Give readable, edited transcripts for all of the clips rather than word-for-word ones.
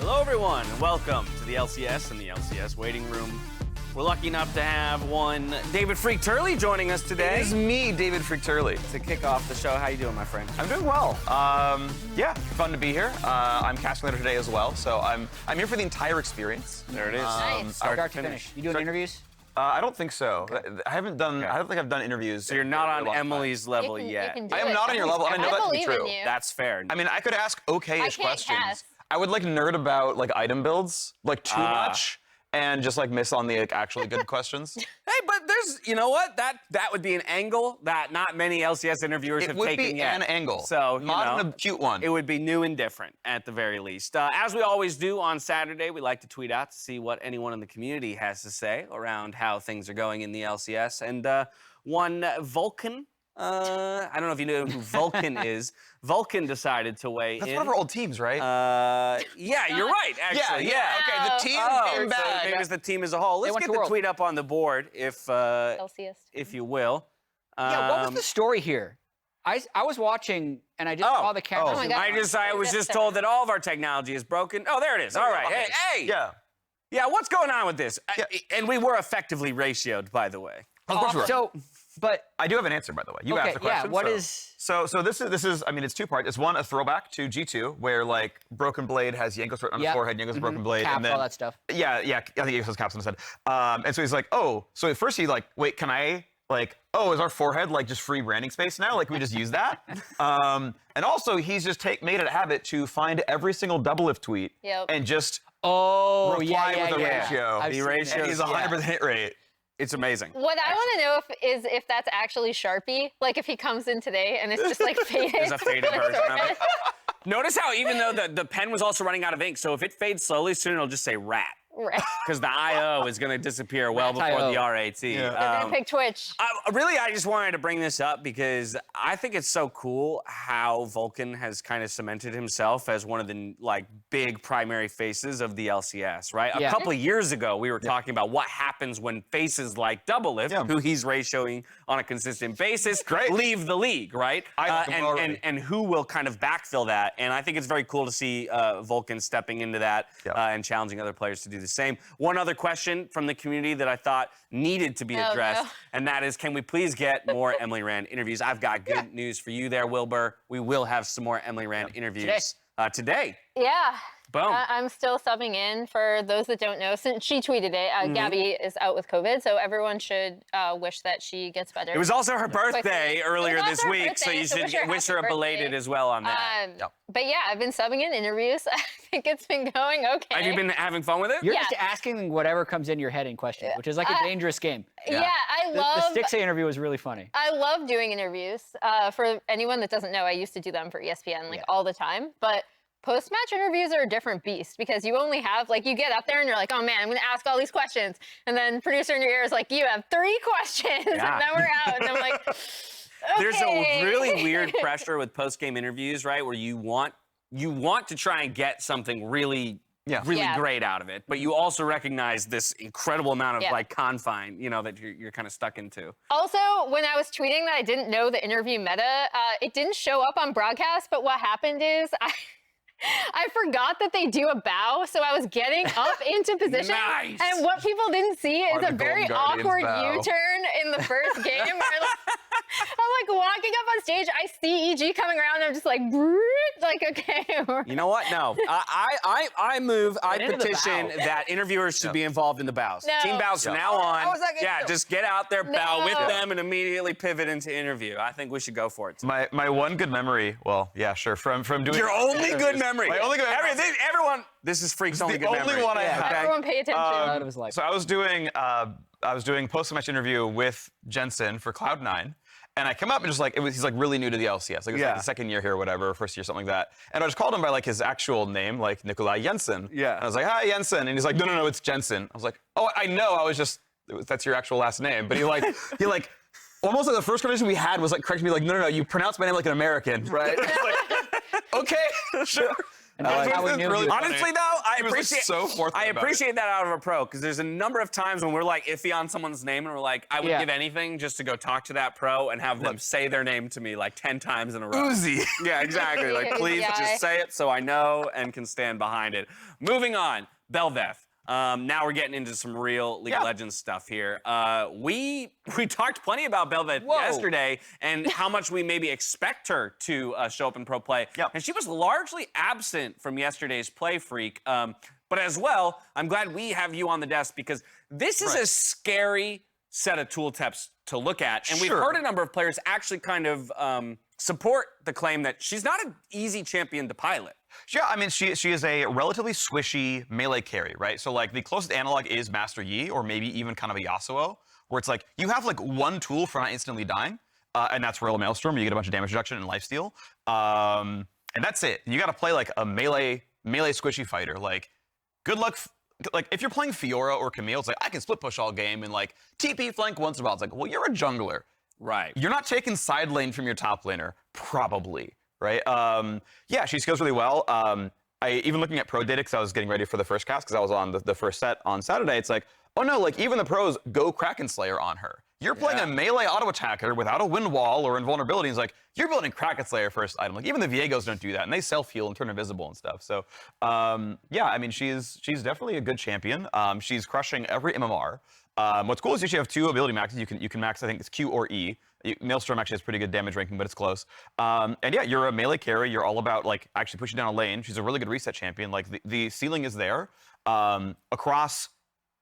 Hello, everyone, and welcome to the LCS and the LCS waiting room. We're lucky enough to have one David FLICKR joining us today. It is me, David FLICKR. To kick off the show, how you doing, my friend? I'm doing well. Yeah, fun to be here. I'm casting later today as well, so I'm here for the entire experience. There it is. Nice. Start to finish. You doing interviews? I don't think so. I haven't done. Okay. I don't think I've done interviews. So you're not on Emily's level yet. I am not on your level, and I know that to be believe in true. you. That's fair. I mean, I could ask okay-ish I can't questions. cast. I would like nerd about like item builds, like too much, and just like miss on the like, actually good questions. Hey, but there's, you know what? That would be an angle that not many LCS interviewers have It would taken be yet. an angle, So, you not know, a cute one. it would be new and different at the very least. As we always do on Saturday, we like to tweet out to see what anyone in the community has to say around how things are going in the LCS. And one Vulcan, I don't know if you know who Vulcan is. Vulcan decided to weigh That's in. one of our old teams, right? Yeah, you're right, actually. yeah. Okay, the team came So back. maybe it's the team as a whole. Let's went get to the World. tweet up on the board, if LCS. you will. Yeah, what was the story here? I was watching and I just saw the camera. Oh zoom my in. I was just told that all of our technology is broken. Oh, there it is. All right. Hey. Yeah. Yeah, what's going on with this? And we were effectively ratioed, by the way. Of course we were. So, but I do have an answer, by the way. You okay, asked the question. yeah. What so. is? So this is I mean it's two parts. It's one a throwback to G2 where like Broken Blade has Yanko's on his Yep. forehead, Yanko's Broken Blade, Caps, and then all that stuff. Yeah, I think Yanko's has caps on his head. And so he's like, oh, so at first he's like, wait, can I like, oh, is our forehead like just free branding space now? Like we just use that? And also he's just made it a habit to find every single double if tweet Yep. and just Oh, reply yeah, with a yeah. ratio. I've The seen ratio it. He's 100% hit rate. It's amazing. What I want to know is if that's actually Sharpie, like if he comes in today and it's just like faded. There's a faded version of it. Notice how even though the pen was also running out of ink, so if it fades slowly, soon it'll just say rat. Right. Because the IO is going to disappear well Rat before IO. the RAT. They're gonna pick Twitch. I just wanted to bring this up because I think it's so cool how Vulcan has kind of cemented himself as one of the like big primary faces of the LCS, right? Yeah. A couple of years ago, we were talking about what happens when faces like Doublelift, who he's ratioing on a consistent basis, leave the league, right? And who will kind of backfill that. And I think it's very cool to see Vulcan stepping into that and challenging other players to do the same. One other question from the community that I thought needed to be addressed, and that is, can we please get more Emily Rand interviews? I've got good news for you there, Wilbur. We will have some more Emily Rand interviews today. Yeah. Boom. I'm still subbing in. For those that don't know, since she tweeted it, Gabby is out with COVID, so everyone should wish that she gets better. It was also her birthday earlier It was this also her week, so birthday, you so should wish her a happy belated birthday. as well on that. But yeah, I've been subbing in interviews. I think it's been going okay. Have you been having fun with it? You're Yeah. just asking whatever comes in your head in question, which is like a dangerous game. Yeah, I The love. Stixa interview was really funny. I love doing interviews. For anyone that doesn't know, I used to do them for ESPN like all the time. But post-match interviews are a different beast because you only have, like, you get up there and you're like, oh man, I'm going to ask all these questions. And then producer in your ear is like, you have 3 questions. And then we're out. And I'm like, okay. There's a really weird pressure with post-game interviews, right? Where you want to try and get something really great out of it, but you also recognize this incredible amount of like confine, you know, that you're kind of stuck into. Also, when I was tweeting that I didn't know the interview meta, it didn't show up on broadcast, but what happened is I forgot that they do a bow, so I was getting up into position. Nice. And what people didn't see is the a very Golden Guardians awkward bow. U-turn in the first game. Where I'm like walking up on stage, I see EG coming around, and I'm just like, okay. You know what? No, I into the petition bow. that interviewers should be involved in the bows. No. Team bows from now on. How is that gonna do? Just get out there, bow with No. them, and immediately pivot into interview. I think we should go for it. My one good memory, well, yeah, sure, from doing Your only good memory. My only good memory. Everyone, this is Freak's only the good only memory. one I have. Everyone pay attention. That was like, So I was doing post-match interview with Jensen for Cloud9, and I come up and just like he's like really new to the LCS, like it's like the second year here or whatever, first year, something like that. And I just called him by like his actual name, like Nikolai Jensen. Yeah. And I was like, hi Jensen, and he's like, no, it's Jensen. I was like, oh, I know, that's your actual last name. But he almost like the first conversation we had was like correcting me like, no, you pronounce my name like an American, right? It's like, okay, sure. and Honestly, though, I appreciate appreciate that out of a pro, because there's a number of times when we're like iffy on someone's name and we're like, I would give anything just to go talk to that pro and have them say their name to me like 10 times in a row. Uzi. Yeah, exactly. Like, please just say it so I know and can stand behind it. Moving on, Bel'Veth. Now we're getting into some real League of Legends stuff here. We talked plenty about Bel'Veth yesterday and how much we maybe expect her to show up in pro play. And she was largely absent from yesterday's Play Freak. But as well, I'm glad we have you on the desk, because this is a scary set of tooltips to look at. And we've heard a number of players actually kind of support the claim that she's not an easy champion to pilot. Yeah, I mean, she is a relatively squishy melee carry, right? So, like, the closest analog is Master Yi, or maybe even kind of a Yasuo, where it's like, you have, like, one tool for not instantly dying, and that's Royal Maelstrom. You get a bunch of damage reduction and lifesteal, and that's it. You got to play, like, a melee squishy fighter. Like, good luck. Like, if you're playing Fiora or Camille, it's like, I can split push all game and, like, TP flank once in a while. It's like, well, you're a jungler. Right. You're not taking side lane from your top laner, probably. Right? Yeah, she scales really well. I even looking at pro data, because I was getting ready for the first cast, because I was on the first set on Saturday, it's like, oh no, like even the pros go Kraken Slayer on her. You're playing a melee auto attacker without a wind wall or invulnerability. It's like, you're building Kraken Slayer first item. Like even the Viegos don't do that, and they self-heal and turn invisible and stuff. So yeah, I mean, she's definitely a good champion. She's crushing every MMR. What's cool is you actually have 2 ability maxes. You can max, I think it's Q or E. Maelstrom actually has pretty good damage ranking, but it's close. And yeah, you're a melee carry. You're all about like actually pushing down a lane. She's a really good reset champion. Like the ceiling is there. Across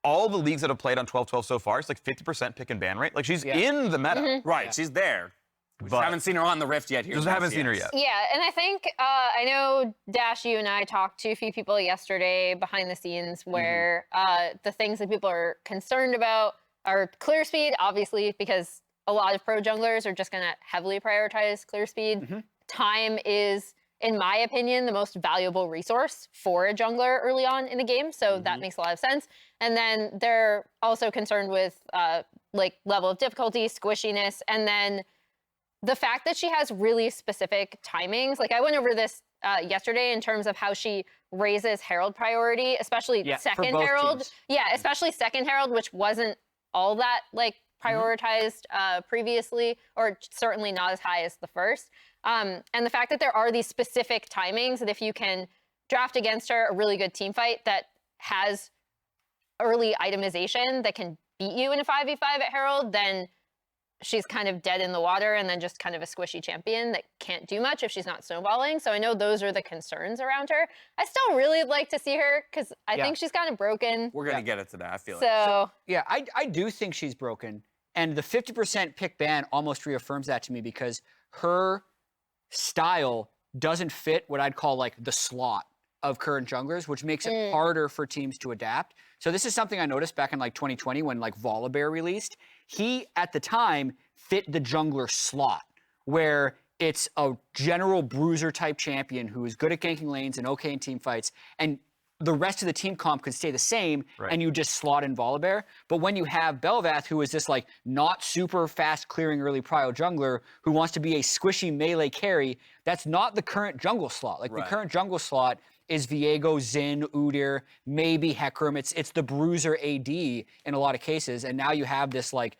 all the leagues that have played on 12-12 so far, it's like 50% pick and ban rate. Like she's in the meta. Right, she's there. We just haven't seen her on the Rift yet here. Just haven't seen her yet. Yeah, and I think, I know, Dash, you and I talked to a few people yesterday behind the scenes where the things that people are concerned about are clear speed, obviously, because a lot of pro junglers are just going to heavily prioritize clear speed. Time is, in my opinion, the most valuable resource for a jungler early on in the game, so that makes a lot of sense. And then they're also concerned with like level of difficulty, squishiness, and then the fact that she has really specific timings. Like I went over this yesterday in terms of how she raises Herald priority, especially second Herald. Teams. Yeah, especially second Herald, which wasn't all that like prioritized previously, or certainly not as high as the first. And the fact that there are these specific timings that if you can draft against her a really good team fight that has early itemization that can beat you in a 5v5 at Herald, then she's kind of dead in the water and then just kind of a squishy champion that can't do much if she's not snowballing. So I know those are the concerns around her. I still really like to see her because I think she's kind of broken. We're going to get it to that, I feel so, yeah, I do think she's broken. And the 50% pick ban almost reaffirms that to me, because her style doesn't fit what I'd call like the slot of current junglers, which makes it harder for teams to adapt. So this is something I noticed back in like 2020 when like Volibear released. He, at the time, fit the jungler slot, where it's a general bruiser type champion who is good at ganking lanes and okay in team fights, and the rest of the team comp could stay the same, and you just slot in Volibear. But when you have Bel'Veth, who is this like not super fast clearing early prio jungler who wants to be a squishy melee carry, that's not the current jungle slot. Like the current jungle slot is Viego, Xin, Udyr, maybe Hecarim. It's the bruiser AD in a lot of cases. And now you have this like,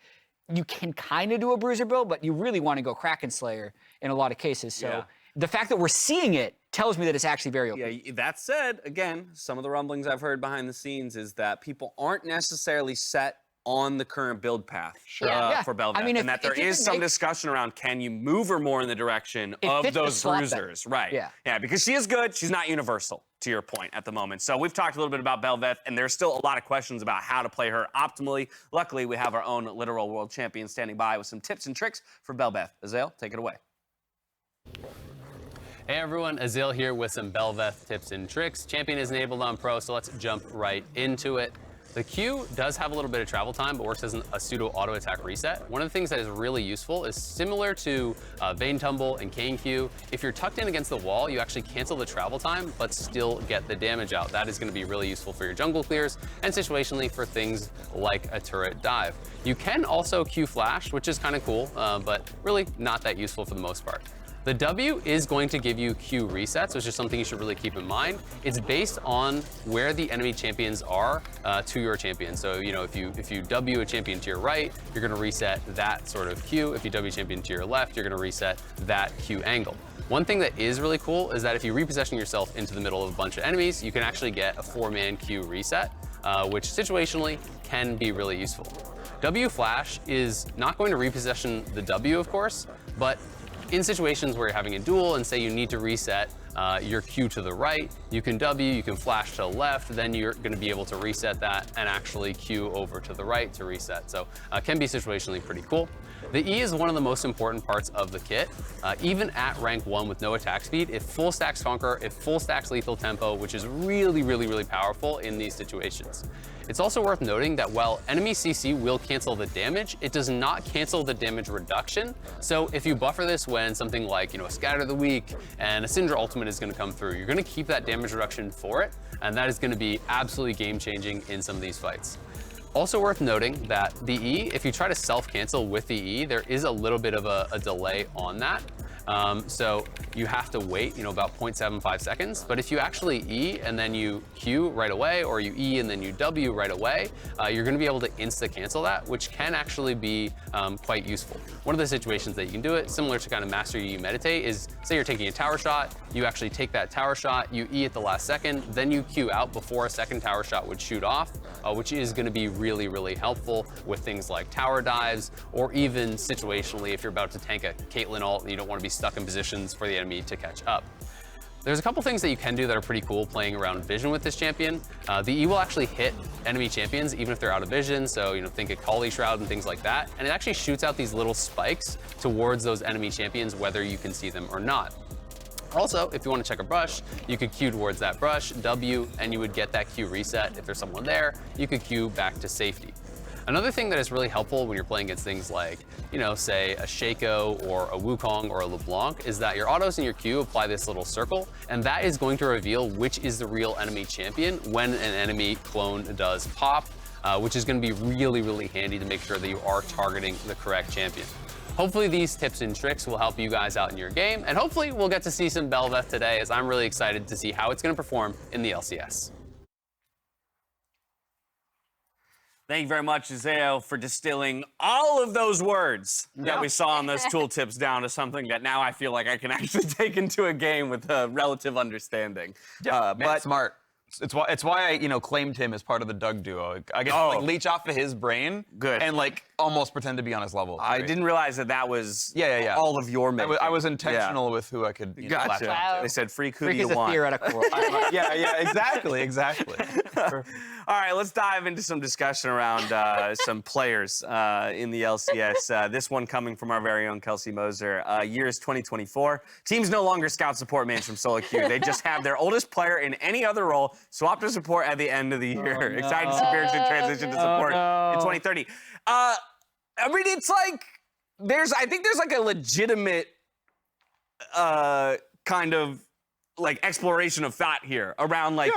you can kind of do a bruiser build, but you really want to go Kraken Slayer in a lot of cases. So the fact that we're seeing it tells me that it's actually very open. Yeah, that said, again, some of the rumblings I've heard behind the scenes is that people aren't necessarily set on the current build path for Bel'Veth. I mean, and that there is some discussion around, can you move her more in the direction of those bruisers? Right. Yeah, because she is good. She's not universal, to your point, at the moment. So we've talked a little bit about Bel'Veth, and there's still a lot of questions about how to play her optimally. Luckily, we have our own literal world champion standing by with some tips and tricks for Bel'Veth. Azael, take it away. Hey everyone, Azael here with some Bel'Veth tips and tricks. Champion is enabled on Pro, so let's jump right into it. The Q does have a little bit of travel time, but works as a pseudo auto attack reset. One of the things that is really useful is similar to Vayne Tumble and Kayn Q. If you're tucked in against the wall, you actually cancel the travel time, but still get the damage out. That is going to be really useful for your jungle clears and situationally for things like a turret dive. You can also Q flash, which is kind of cool, but really not that useful for the most part. The W is going to give you Q resets, which is something you should really keep in mind. It's based on where the enemy champions are to your champion. So, you know, if you W a champion to your right, you're gonna reset that sort of Q. If you W a champion to your left, you're gonna reset that Q angle. One thing that is really cool is that if you reposition yourself into the middle of a bunch of enemies, you can actually get a 4-man Q reset, which situationally can be really useful. W flash is not going to reposition the W, of course, but in situations where you're having a duel and say you need to reset your Q to the right, you can W, you can flash to the left, then you're going to be able to reset that and actually Q over to the right to reset. So can be situationally pretty cool. The E is one of the most important parts of the kit. Even at rank 1 with no attack speed, it full stacks Conquer, it full stacks lethal tempo, which is really, really, really powerful in these situations. It's also worth noting that while enemy CC will cancel the damage, it does not cancel the damage reduction. So if you buffer this when something like, you know, a Scatter the Weak and a Syndra ultimate is going to come through, you're going to keep that damage reduction for it, and that is going to be absolutely game-changing in some of these fights. Also worth noting that the E, if you try to self-cancel with the E, there is a little bit of a delay on that. So you have to wait, you know, about 0.75 seconds. But if you actually E and then you Q right away, or you E and then you W right away, you're going to be able to insta-cancel that, which can actually be quite useful. One of the situations that you can do it, similar to kind of Master Yi Meditate, is say you're taking a tower shot, you actually take that tower shot, you E at the last second, then you Q out before a second tower shot would shoot off, which is going to be really, really helpful with things like tower dives, or even situationally if you're about to tank a Caitlyn ult and you don't want to be stuck in positions for the enemy to catch up. There's a couple things that you can do that are pretty cool playing around vision with this champion. The E will actually hit enemy champions even if they're out of vision, so you know, think of Kali Shroud and things like that, and it actually shoots out these little spikes towards those enemy champions whether you can see them or not. Also, if you want to check a brush, you could Q towards that brush, W, and you would get that Q reset. If there's someone there, you could Q back to safety. Another thing that is really helpful when you're playing against things like, you know, say a Shaco or a Wukong or a LeBlanc is that your autos and your Q apply this little circle, and that is going to reveal which is the real enemy champion when an enemy clone does pop, which is going to be really, really handy to make sure that you are targeting the correct champion. Hopefully these tips and tricks will help you guys out in your game, and hopefully we'll get to see some Bel'Veth today, as I'm really excited to see how it's going to perform in the LCS. Thank you very much, Azael, for distilling all of those words that we saw on those tooltips down to something that now I feel like I can actually take into a game with a relative understanding. Yeah, but smart. It's why I, you know, claimed him as part of the Doug duo. I get to like leech off of his brain, and like almost pretend to be on his level. I didn't realize that was all of your making. I was intentional with who I could. You know, gotcha. Wow. They said freak who Freak do you is a want. theoretical. yeah, exactly. All right, let's dive into some discussion around some players in the LCS. This one coming from our very own Kelsey Moser. Year is 2024. Teams no longer scout support mains from solo queue. They just have their oldest player in any other role swap to support at the end of the year. Oh, no. Excited to see Pearson transition to support in 2030. I mean, it's like I think there's like a legitimate kind of like exploration of thought here around like.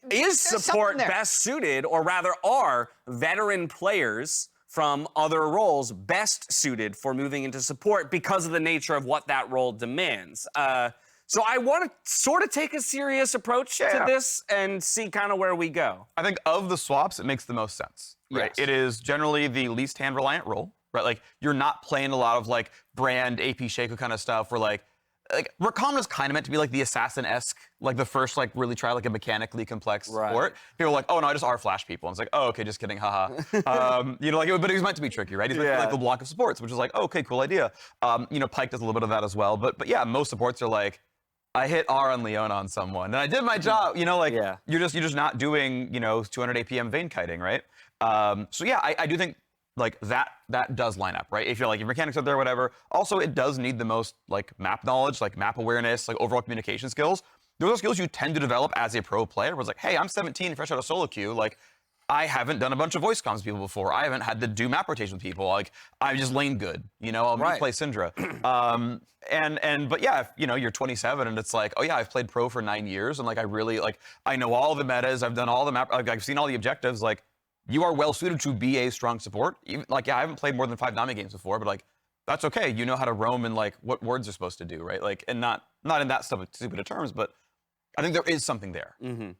Is support best suited, or rather are veteran players from other roles best suited for moving into support because of the nature of what that role demands? So I want to sort of take a serious approach to this and see kind of where we go. I think of the swaps, it makes the most sense. Right? It is generally the least hand-reliant role, right? Like you're not playing a lot of like brand AP Shaco kind of stuff where like Rakamna's kind of meant to be like the assassin-esque, like the first like really try like a mechanically complex support. People are like, oh no, I just R-flash people. And it's like, oh, okay, just kidding, haha. You know, like, but he was meant to be tricky, right? He's meant to be like the block of supports, which is like, oh, okay, cool idea. You know, Pyke does a little bit of that as well. But yeah, most supports are like, I hit R on Leona on someone, and I did my job. You know, like you're just not doing, you know, 200 APM vein kiting, right? So yeah, I do think like that does line up, right? If you're like your mechanics out there, whatever. Also, it does need the most like map knowledge, like map awareness, like overall communication skills. Those are skills you tend to develop as a pro player. Where it's like, hey, I'm 17, fresh out of solo queue. Like, I haven't done a bunch of voice comms with people before. I haven't had to do map rotation with people. Like, I'm just lane good. You know, I'll play Syndra. But yeah, if, you know, you're 27 and it's like, oh yeah, I've played pro for 9 years and like I really like I know all the metas. I've done all the map. I've seen all the objectives. Like, you are well suited to be a strong support. Even, like, yeah, I haven't played more than 5 Nami games before, but like, that's okay. You know how to roam and like what words are supposed to do, right? Like, and not in that stupid of terms, but I think there is something there. Mm-hmm.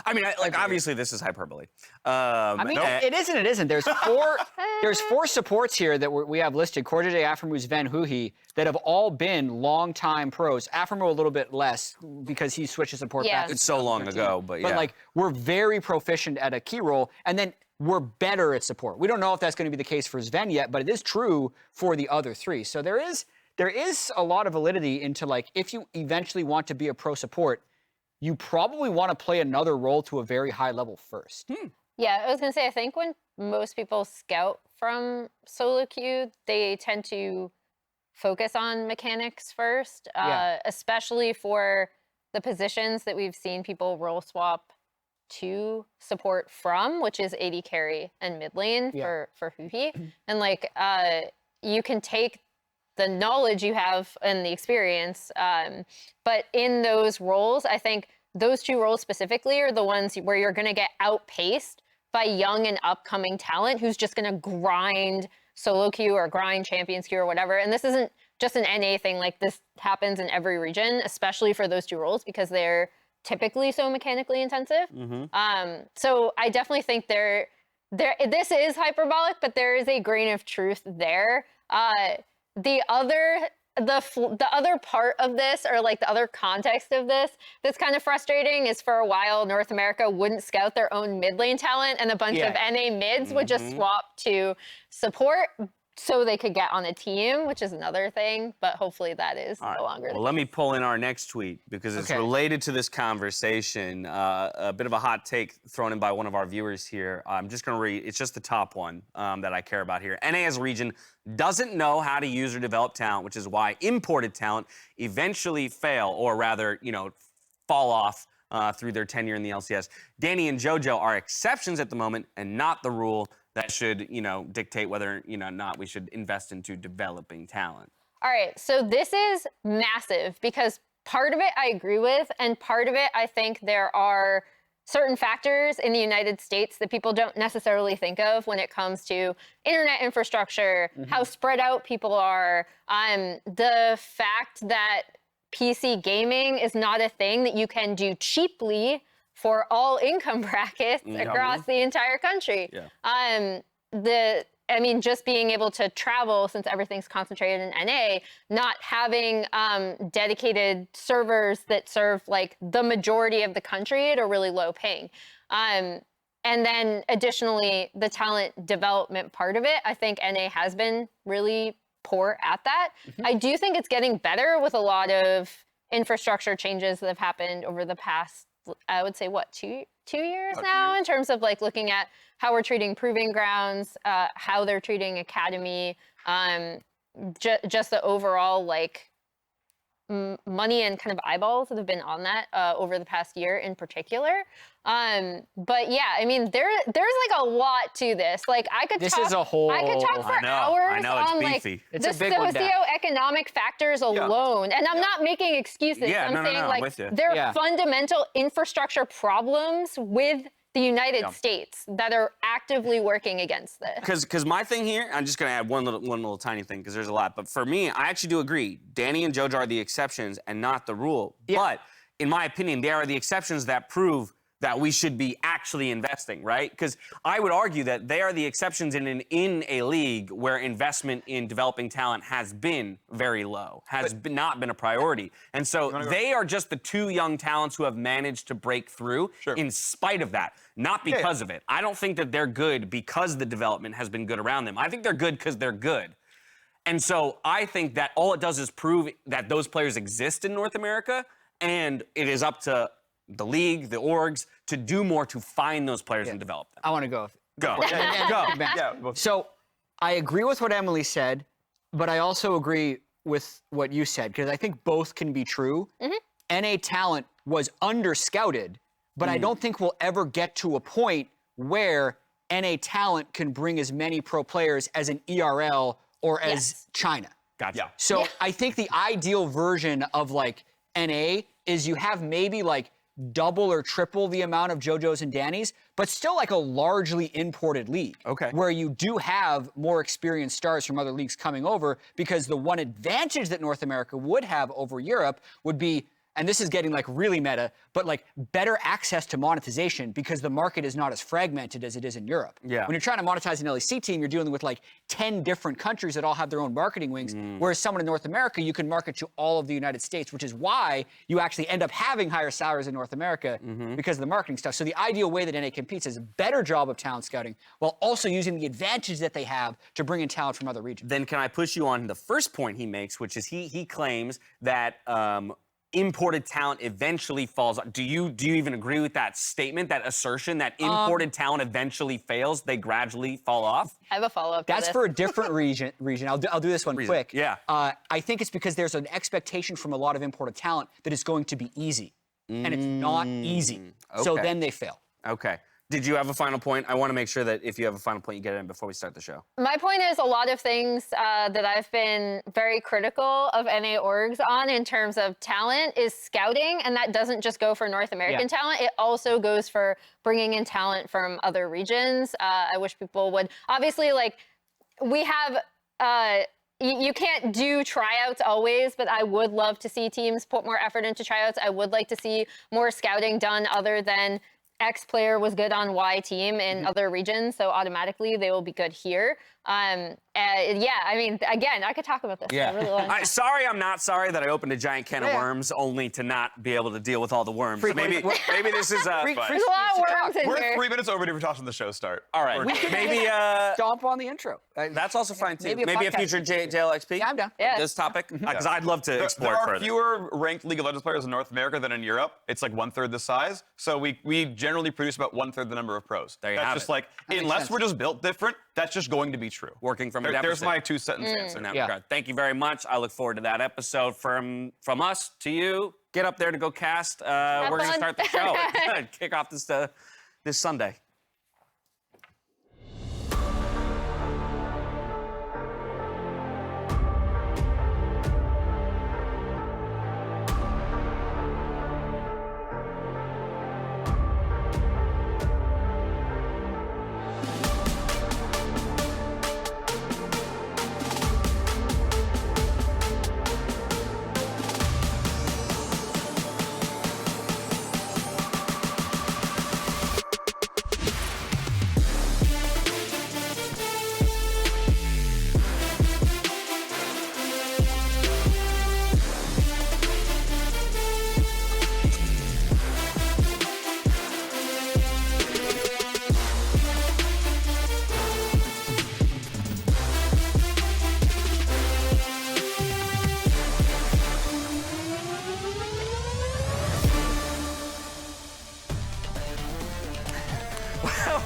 I mean, obviously this is hyperbole. I mean, it is and it isn't. There's four supports here that we have listed: Corki, Aphromoo, Zven, Huhi, that have all been long-time pros. Aphromoo a little bit less because he switched to support back. It's so long ago, but yeah. But like, we're very proficient at a key role, and then we're better at support. We don't know if that's going to be the case for Zven yet, but it is true for the other three. So there is a lot of validity into like, if you eventually want to be a pro support, you probably want to play another role to a very high level first. Yeah, I was going to say, I think when most people scout from solo queue, they tend to focus on mechanics first, especially for the positions that we've seen people role swap to support from, which is AD carry and mid lane for Huhi. And like, you can take the knowledge you have and the experience. But in those roles, I think those two roles specifically are the ones where you're going to get outpaced by young and upcoming talent who's just going to grind solo queue or grind champions queue or whatever. And this isn't just an NA thing. Like, this happens in every region, especially for those two roles because they're typically so mechanically intensive. So I definitely think this is hyperbolic, but there is a grain of truth there. The other part of this, or like the other context of this that's kind of frustrating, is for a while North America wouldn't scout their own mid lane talent, and a bunch of NA mids would just swap to support so they could get on a team, which is another thing, but hopefully that is no longer the case. Let me pull in our next tweet because it's related to this conversation. A bit of a hot take thrown in by one of our viewers here. I'm just going to read. It's just the top one that I care about here. NA as a region doesn't know how to use or develop talent, which is why imported talent eventually fail, or rather, fall off through their tenure in the LCS. Danny and JoJo are exceptions at the moment and not the rule that should, dictate whether, not we should invest into developing talent. All right, so this is massive because part of it I agree with, and part of it I think there are certain factors in the United States that people don't necessarily think of when it comes to internet infrastructure, how spread out people are, the fact that PC gaming is not a thing that you can do cheaply for all income brackets across the entire country. Just being able to travel, since everything's concentrated in NA, not having dedicated servers that serve like the majority of the country at a really low ping. And then additionally, the talent development part of it, I think NA has been really poor at that. I do think it's getting better with a lot of infrastructure changes that have happened over the past, I would say, what, two years now, in terms of like looking at how we're treating proving grounds, how they're treating academy, just the overall like money and kind of eyeballs that have been on that over the past year in particular. But yeah, I mean, there's like a lot to this. Like I could talk for hours on like the socioeconomic factors alone. And I'm not making excuses. I'm saying like there are fundamental infrastructure problems with the United States that are actively working against this. Because my thing here, I'm just gonna add one little tiny thing because there's a lot. But for me, I actually do agree. Danny and JoJo are the exceptions and not the rule. But in my opinion, they are the exceptions that prove that we should be actually investing, right? Because I would argue that they are the exceptions in a league where investment in developing talent has been very low, not been a priority. And so they are just the two young talents who have managed to break through in spite of that, not because of it. I don't think that they're good because the development has been good around them. I think they're good because they're good. And so I think that all it does is prove that those players exist in North America, and it is up to the league, the orgs, to do more to find those players and develop them. I want to go. Go. So I agree with what Emily said, but I also agree with what you said, because I think both can be true. NA talent was under-scouted, but I don't think we'll ever get to a point where NA talent can bring as many pro players as an ERL or as China. Gotcha. So I think the ideal version of like NA is you have maybe like double or triple the amount of JoJo's and Danny's, but still like a largely imported league. Okay. Where you do have more experienced stars from other leagues coming over, because the one advantage that North America would have over Europe would be, and this is getting like really meta, but like better access to monetization, because the market is not as fragmented as it is in Europe. Yeah. When you're trying to monetize an LEC team, you're dealing with like 10 different countries that all have their own marketing wings, whereas someone in North America, you can market to all of the United States, which is why you actually end up having higher salaries in North America because of the marketing stuff. So the ideal way that NA competes is a better job of talent scouting while also using the advantage that they have to bring in talent from other regions. Then can I push you on the first point he makes, which is he claims that imported talent eventually falls. Do you even agree with that statement, that assertion that imported talent eventually fails, they gradually fall off? I have a follow-up to That's this. for a different region. I'll do this one quick. Yeah. I think it's because there's an expectation from a lot of imported talent that it's going to be easy, and it's not easy. So Okay. then they fail. Okay. Did you have a final point? I want to make sure that if you have a final point, you get it in before we start the show. My point is a lot of things that I've been very critical of NA orgs on in terms of talent is scouting, and that doesn't just go for North American talent. It also goes for bringing in talent from other regions. I wish people would, obviously, like, we have, you can't do tryouts always, but I would love to see teams put more effort into tryouts. I would like to see more scouting done other than X player was good on Y team in other regions, so automatically they will be good here. Yeah, I mean, again, I could talk about this for a really long time. Sorry, I'm not sorry that I opened a giant can of worms only to not be able to deal with all the worms. Maybe this is There's a lot of worms in We're here. 3 minutes overdue for talking the show start. all right. Maybe Stomp on the intro. that's also fine too. Maybe a Maybe a podcast. future JLXP. Yeah, I'm down. Yeah. This topic, because I'd love to explore There it are further. fewer ranked League of Legends players in North America than in Europe. It's like 1/3 the size. So we generally produce about 1/3 the number of pros. There you that's have just it. like, makes unless sense. we're just built different, that's just going to be true. Working from a There's deficit. my 2-sentence answer. In that Yeah. regard. Thank you very much. I look forward to that episode from us to you. Get up there to go cast. We're going to fun. start the show. Kick off this Sunday.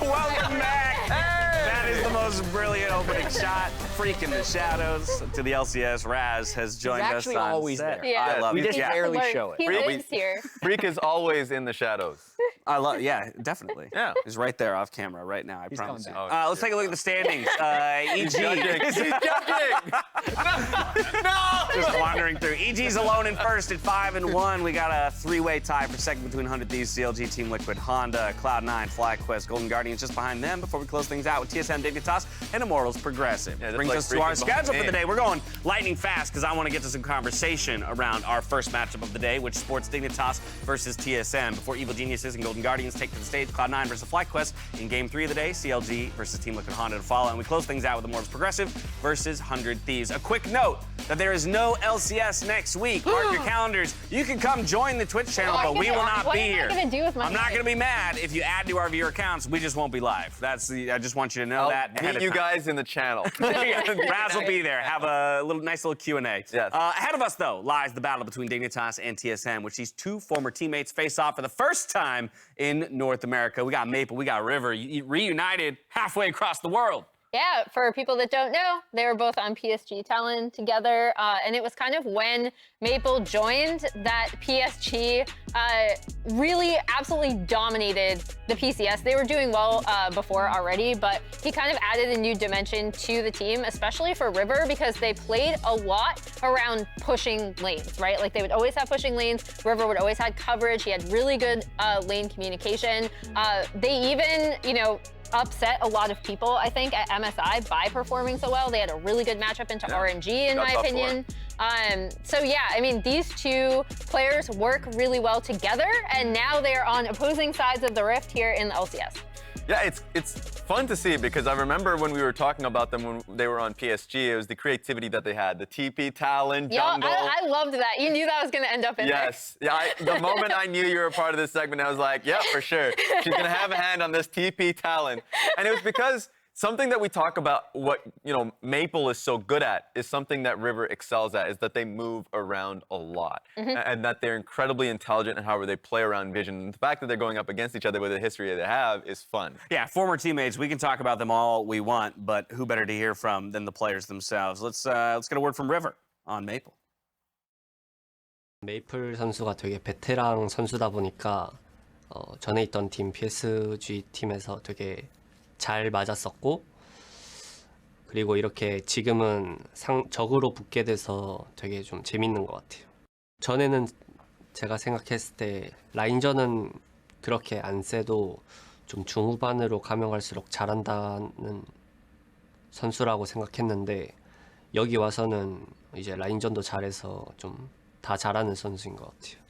Welcome back. That is the most brilliant opening shot. Freak in the shadows to the LCS. Raz has joined us actually on always set. there. Yeah. I love We it. just Yeah. barely show it. He lives here. Freak is always in the shadows. I love. Yeah, definitely. Yeah. He's right there off camera right now. I promise you. coming back. Let's take a look at the standings. EG. Just wandering through. EG's alone in first at 5-1. We got a 3-way tie for second between 100 Thieves, CLG, Team Liquid, Honda, Cloud9, FlyQuest, Golden Guardians just behind them before we close things out with TSM Dignitas and Immortals Progressive. Yeah, just Brings like us to our freaking schedule for behind the me. day. We're going lightning fast because I want to get to some conversation around our first matchup of the day, which sports Dignitas versus TSM. Before Evil Geniuses and Golden Guardians take to the stage, Cloud9 versus FlyQuest in Game 3 of the day, CLG versus Team Liquid, Honda to follow. And we close things out with Immortals Progressive versus 100 Thieves. A quick note that there is no LCS next week. Mark your calendars. You can come join the Twitch channel, but we will not What be am I here. gonna do with my I'm not life? going to be mad if you add to our viewer accounts. We just won't be live. I just want you to know I'll that ahead meet of you time. guys in the channel. Raz will be there. Have a nice little Q&A. Yes. Ahead of us, though, lies the battle between Dignitas and TSM, which these two former teammates face off for the first time in North America. We got Maple, we got River, reunited halfway across the world. Yeah, for people that don't know, they were both on PSG Talon together, and it was kind of when Maple joined that PSG really absolutely dominated the PCS. They were doing well before already, but he kind of added a new dimension to the team, especially for River, because they played a lot around pushing lanes, right? Like they would always have pushing lanes. River would always have coverage. He had really good lane communication. They even, you know, upset a lot of people, I think, at MSI by performing so well. They had a really good matchup into RNG, in my opinion. So yeah, I mean, these two players work really well together, and now they're on opposing sides of the rift here in the LCS. Yeah, it's fun to see because I remember when we were talking about them when they were on PSG, it was the creativity that they had, the TP Talon, jungle. I loved that. You knew that was going to end up in there. Yes. Yeah, the moment I knew you were a part of this segment, I was like, yeah, for sure. She's going to have a hand on this TP Talon. And it was because something that we talk about, what, you know, Maple is so good at is something that River excels at, is that they move around a lot and that they're incredibly intelligent in how they play around vision. And the fact that they're going up against each other with the history they have is fun. Yeah, former teammates, we can talk about them all we want, but who better to hear from than the players themselves? Let's get a word from River on Maple. 메이플 선수가 되게 베테랑 선수다 보니까 전에 있던 팀 PSG 팀에서 되게 잘 맞았었고, 그리고 이렇게 지금은 적으로 붙게 돼서 되게 좀 재밌는 것 같아요. 전에는 제가 생각했을 때 라인전은 그렇게 안 세도 좀 중후반으로 가면 갈수록 잘한다는 선수라고 생각했는데, 여기 와서는 이제 라인전도 잘해서 좀 다 잘하는 선수인 것 같아요.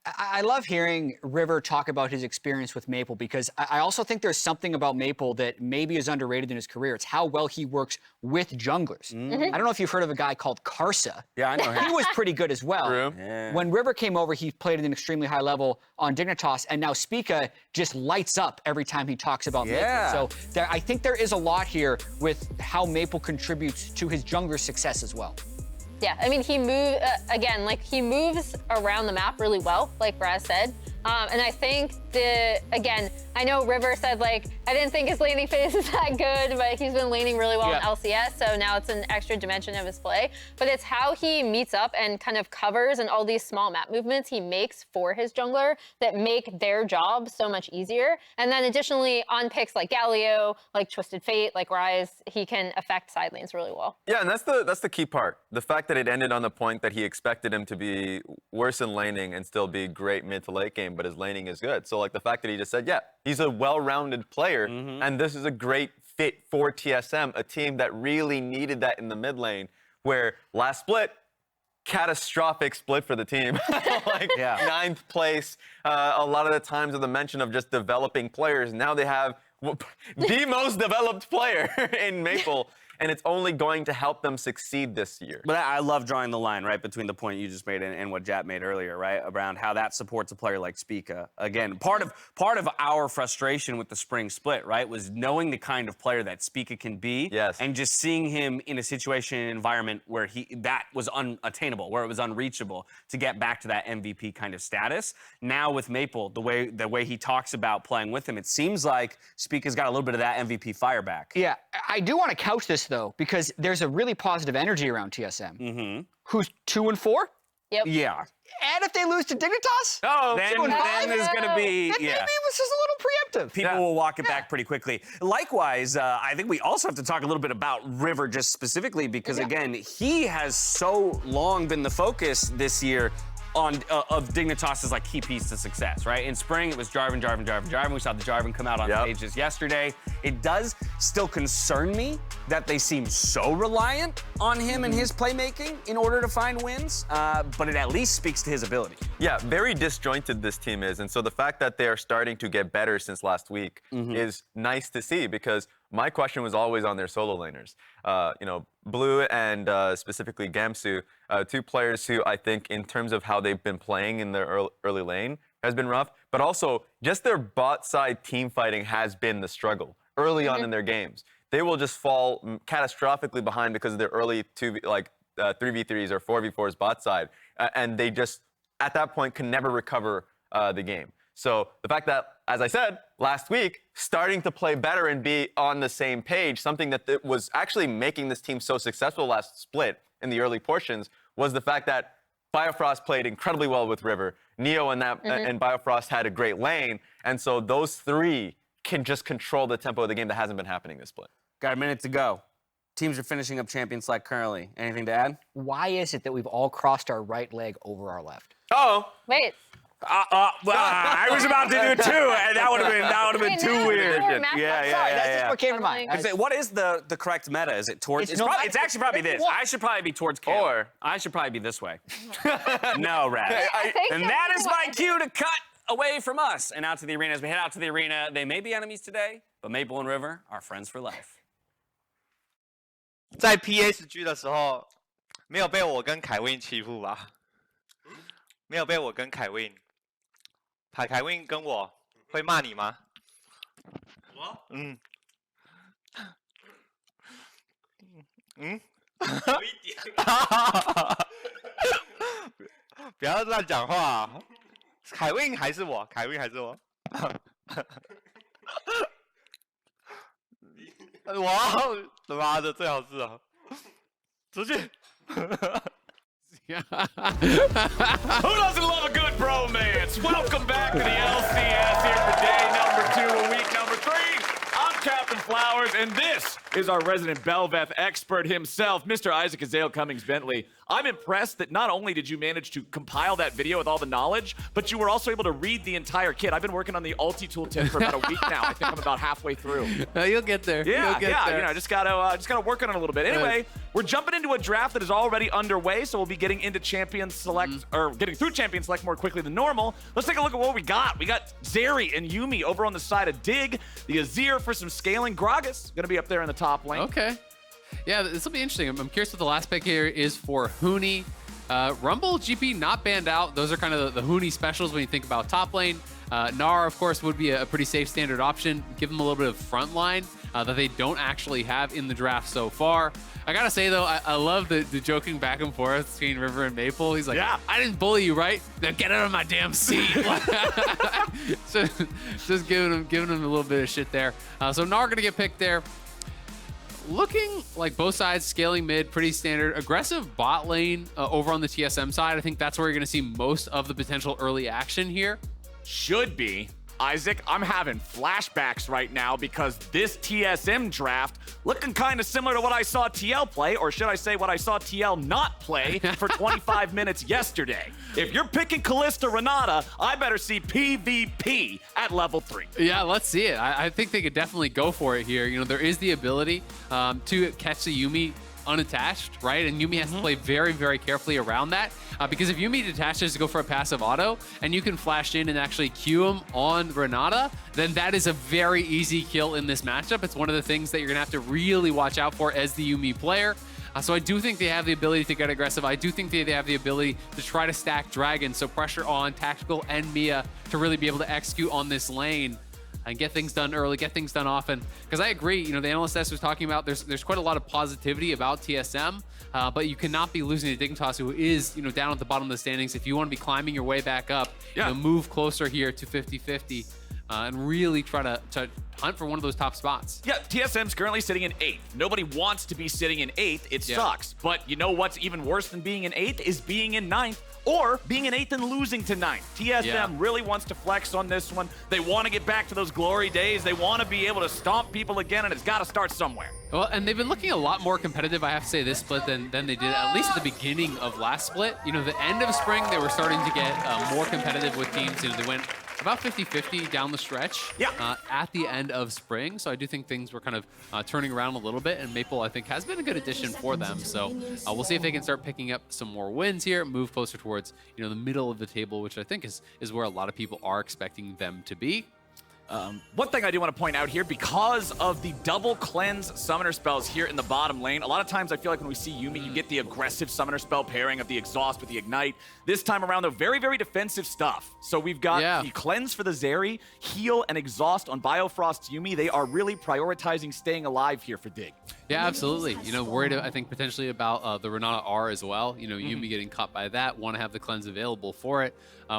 I love hearing River talk about his experience with Maple, because I also think there's something about Maple that maybe is underrated in his career. It's how well he works with junglers. I don't know if you've heard of a guy called Karsa. Yeah, I know him. He was pretty good as well. True. Yeah. When River came over, he played at an extremely high level on Dignitas, and now Spica just lights up every time he talks about Yeah. Maple. So I think there is a lot here with how Maple contributes to his jungler success as well. Yeah, I mean, he moves around the map really well, like Graz said. And I think again, I know River said, like, I didn't think his laning phase is that good, but he's been laning really well in LCS, so now it's an extra dimension of his play. But it's how he meets up and kind of covers and all these small map movements he makes for his jungler that make their job so much easier. And then additionally, on picks like Galio, like Twisted Fate, like Rise, he can affect side lanes really well. Yeah, and that's the key part. The fact that it ended on the point that he expected him to be worse in laning and still be great mid to late game, but his laning is good. So like the fact that he just said, yeah, he's a well-rounded player, and this is a great fit for TSM, a team that really needed that in the mid lane, where last split, catastrophic split for the team. Like 9th place, a lot of the times of the mention of just developing players. Now they have the most developed player in Maple. And it's only going to help them succeed this year. But I love drawing the line, right, between the point you just made and what Jap made earlier, right, around how that supports a player like Spica. Again, part of our frustration with the spring split, right, was knowing the kind of player that Spica can be, and just seeing him in a situation and environment where that was unattainable, where it was unreachable to get back to that MVP kind of status. Now with Maple, the way he talks about playing with him, it seems like Spica's got a little bit of that MVP fire back. Yeah, I do want to couch this, though, because there's a really positive energy around TSM. Who's 2-4? Yep. Yeah. And if they lose to Dignitas, then there's going to be, maybe it was just a little preemptive. People will walk it back pretty quickly. Likewise, I think we also have to talk a little bit about River just specifically because, again, he has so long been the focus this year of Dignitas' like key piece to success, right? In spring, it was Jarvan. We saw the Jarvan come out on stage just yesterday. It does still concern me that they seem so reliant on him and his playmaking in order to find wins, but it at least speaks to his ability. Yeah, very disjointed this team is, and so the fact that they are starting to get better since last week is nice to see, because my question was always on their solo laners. You know, Blue and specifically Gamsu, two players who I think in terms of how they've been playing in their early lane has been rough, but also just their bot side team fighting has been the struggle early on in their games. They will just fall catastrophically behind because of their early 3v3s or 4v4s bot side, and they just, at that point, can never recover the game. So the fact that as I said last week, starting to play better and be on the same page, something that was actually making this team so successful last split in the early portions was the fact that Biofrost played incredibly well with River. Neo and Biofrost had a great lane, and so those three can just control the tempo of the game that hasn't been happening this split. Got a minute to go. Teams are finishing up Champion Select currently. Anything to add? Why is it that we've all crossed our right leg over our left? Oh. Wait. I was about to do it too, and that would have been too weird. That's just what came to mind. What is the correct meta? Is it towards? It's actually probably this. I should probably be towards Cam. Or I should probably be this way. No, Raz. And that is my cue to cut away from us and out to the arena. As we head out to the arena, they may be enemies today, but Maple and River are friends for life. 在 PSG 的时候，没有被我跟凯 Win 欺负吧？没有被我跟凯 Win。凯 Win 跟我会骂你吗？我？嗯。嗯？有一点。不要乱讲话啊！凯 Win 还是我？凯 Win 还是我？我他妈的最好是啊！出去。Who doesn't love a good bromance? Welcome back to the LCS here for day number 2 and week number 3. I'm Captain Flowers, and this is our resident Belveth expert himself, Mr. Isaac Azael Cummings-Bentley. I'm impressed that not only did you manage to compile that video with all the knowledge, but you were also able to read the entire kit. I've been working on the ulti tooltip for about a week now. I think I'm about halfway through. You'll get there. Yeah, You'll get there. You know, just gotta work on it a little bit. Anyway, we're jumping into a draft that is already underway, so we'll be getting into Champion Select, or getting through Champion Select more quickly than normal. Let's take a look at what we got. We got Zeri and Yuumi over on the side of Dig, the Azir for some scaling. Gragas gonna be up there in the top lane. Okay. Yeah, this will be interesting. I'm curious what the last pick here is for Huni. Rumble, GP not banned out. Those are kind of the Huni specials when you think about top lane. Gnar, of course, would be a pretty safe standard option. Give them a little bit of front line that they don't actually have in the draft so far. I gotta say, though, I love the joking back and forth between River and Maple. He's like, yeah, I didn't bully you, right? Now get out of my damn seat. just giving him a little bit of shit there. So Gnar gonna get picked there. Looking like both sides scaling mid, pretty standard. Aggressive bot lane over on the TSM side. I think that's where you're going to see most of the potential early action here. Should be. Isaac, I'm having flashbacks right now because this TSM draft looking kind of similar to what I saw TL play, or should I say what I saw TL not play for 25 minutes yesterday. If you're picking Kalista Renata, I better see PvP at level 3. Yeah, let's see it. I think they could definitely go for it here. You know, there is the ability to catch the Yuumi unattached, right? And Yuumi has to play very, very carefully around that because if Yuumi detaches to go for a passive auto and you can flash in and actually Q him on Renata, then that is a very easy kill in this matchup. It's one of the things that you're gonna have to really watch out for as the Yuumi player. So I do think they have the ability to get aggressive. I do think they have the ability to try to stack Dragon, so pressure on Tactical and Mia to really be able to execute on this lane and get things done early, get things done often. Because I agree, you know, the analyst was talking about there's quite a lot of positivity about TSM, but you cannot be losing to Dignitas, who is, you know, down at the bottom of the standings. If you want to be climbing your way back up, you know, move closer here to 50-50 and really try to hunt for one of those top spots. Yeah, TSM's currently sitting in 8th. Nobody wants to be sitting in 8th. It sucks. But you know what's even worse than being in 8th is being in 9th. Or being in 8th and losing to 9th. TSM really wants to flex on this one. They want to get back to those glory days. They want to be able to stomp people again, and it's got to start somewhere. Well, and they've been looking a lot more competitive, I have to say, this split than they did, at least at the beginning of last split. You know, the end of spring, they were starting to get more competitive with teams. You know, they went about 50-50 down the stretch at the end of spring. So I do think things were kind of turning around a little bit, and Maple, I think, has been a good addition for them. So we'll see if they can start picking up some more wins here, move closer towards, you know, the middle of the table, which I think is where a lot of people are expecting them to be. One thing I do want to point out here, because of the double cleanse summoner spells here in the bottom lane, a lot of times I feel like when we see Yuumi, you get the aggressive summoner spell pairing of the exhaust with the ignite. This time around, though, very, very defensive stuff. So we've got the cleanse for the Zeri, heal and exhaust on Biofrost's Yuumi. They are really prioritizing staying alive here for Dig. Yeah, absolutely. You know, worried, I think, potentially about the Renata R as well. You know, Yuumi getting caught by that, want to have the cleanse available for it.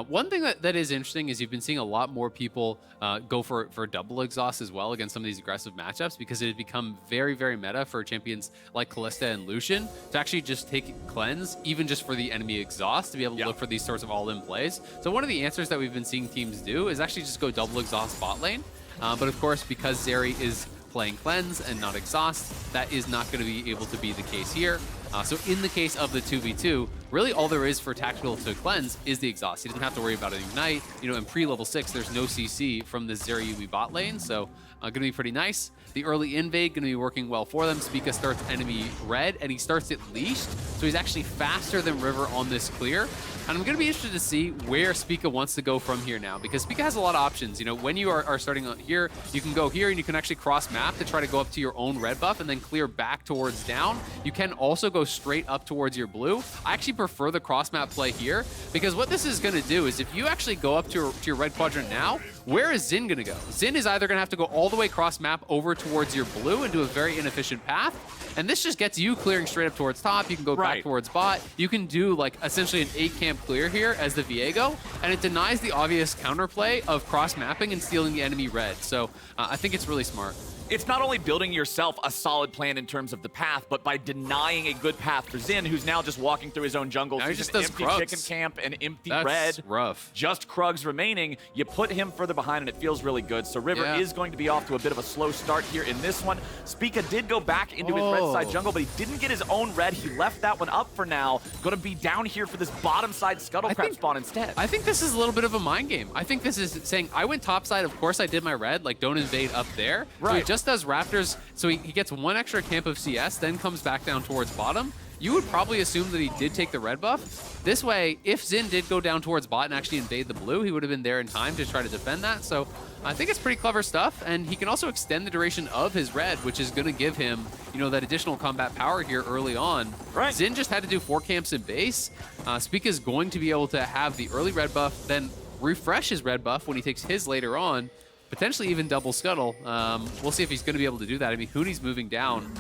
One thing that is interesting is you've been seeing a lot more people go for double exhaust as well against some of these aggressive matchups, because it has become very, very meta for champions like Kalista and Lucian to actually just take cleanse, even just for the enemy exhaust, to be able to look for these sorts of all-in plays. So one of the answers that we've been seeing teams do is actually just go double exhaust bot lane. But of course, because Zeri is playing cleanse and not exhaust, that is not going to be able to be the case here. So in the case of the 2v2, really all there is for tactical to cleanse is the exhaust. He doesn't have to worry about an ignite. You know, in pre-level 6, there's no CC from the Zeri Yuumi bot lane, so going to be pretty nice. The early invade going to be working well for them. Spica starts enemy red, and he starts it leashed, so he's actually faster than River on this clear. And I'm going to be interested to see where Spica wants to go from here now, because Spica has a lot of options. You know, when you are starting here, you can go here and you can actually cross map to try to go up to your own red buff and then clear back towards down. You can also go straight up towards your blue. I actually prefer the cross map play here, because what this is going to do is if you actually go up to your red quadrant now, where is Xin going to go? Xin is either going to have to go all the way cross map over towards your blue and do a very inefficient path, and this just gets you clearing straight up towards top. You can go back towards bot. You can do like essentially an 8-camp clear here as the Viego, and it denies the obvious counterplay of cross mapping and stealing the enemy red. So I think it's really smart. It's not only building yourself a solid plan in terms of the path, but by denying a good path for Xin, who's now just walking through his own jungle. Now he's just an does empty Krugs. chicken camp and empty That's red. rough. Just Krugs remaining. You put him further behind, and it feels really good. So River is going to be off to a bit of a slow start here in this one. Spica did go back into his red side jungle, but he didn't get his own red. He left that one up for now. Going to be down here for this bottom side Scuttlecrab spawn instead. I think this is a little bit of a mind game. I think this is saying, I went top side, of course I did my red, like don't invade up there. So he just does Raptors. So he gets one extra camp of CS, then comes back down towards bottom. You would probably assume that he did take the red buff. This way, if Xin did go down towards bot and actually invade the blue, he would have been there in time to try to defend that. So I think it's pretty clever stuff, and he can also extend the duration of his red, which is going to give him, you know, that additional combat power here early on. Xin just had to do 4 camps in base. Spica is going to be able to have the early red buff, then refresh his red buff when he takes his later on. Potentially even double scuttle. We'll see if he's going to be able to do that. I mean, Huni's moving down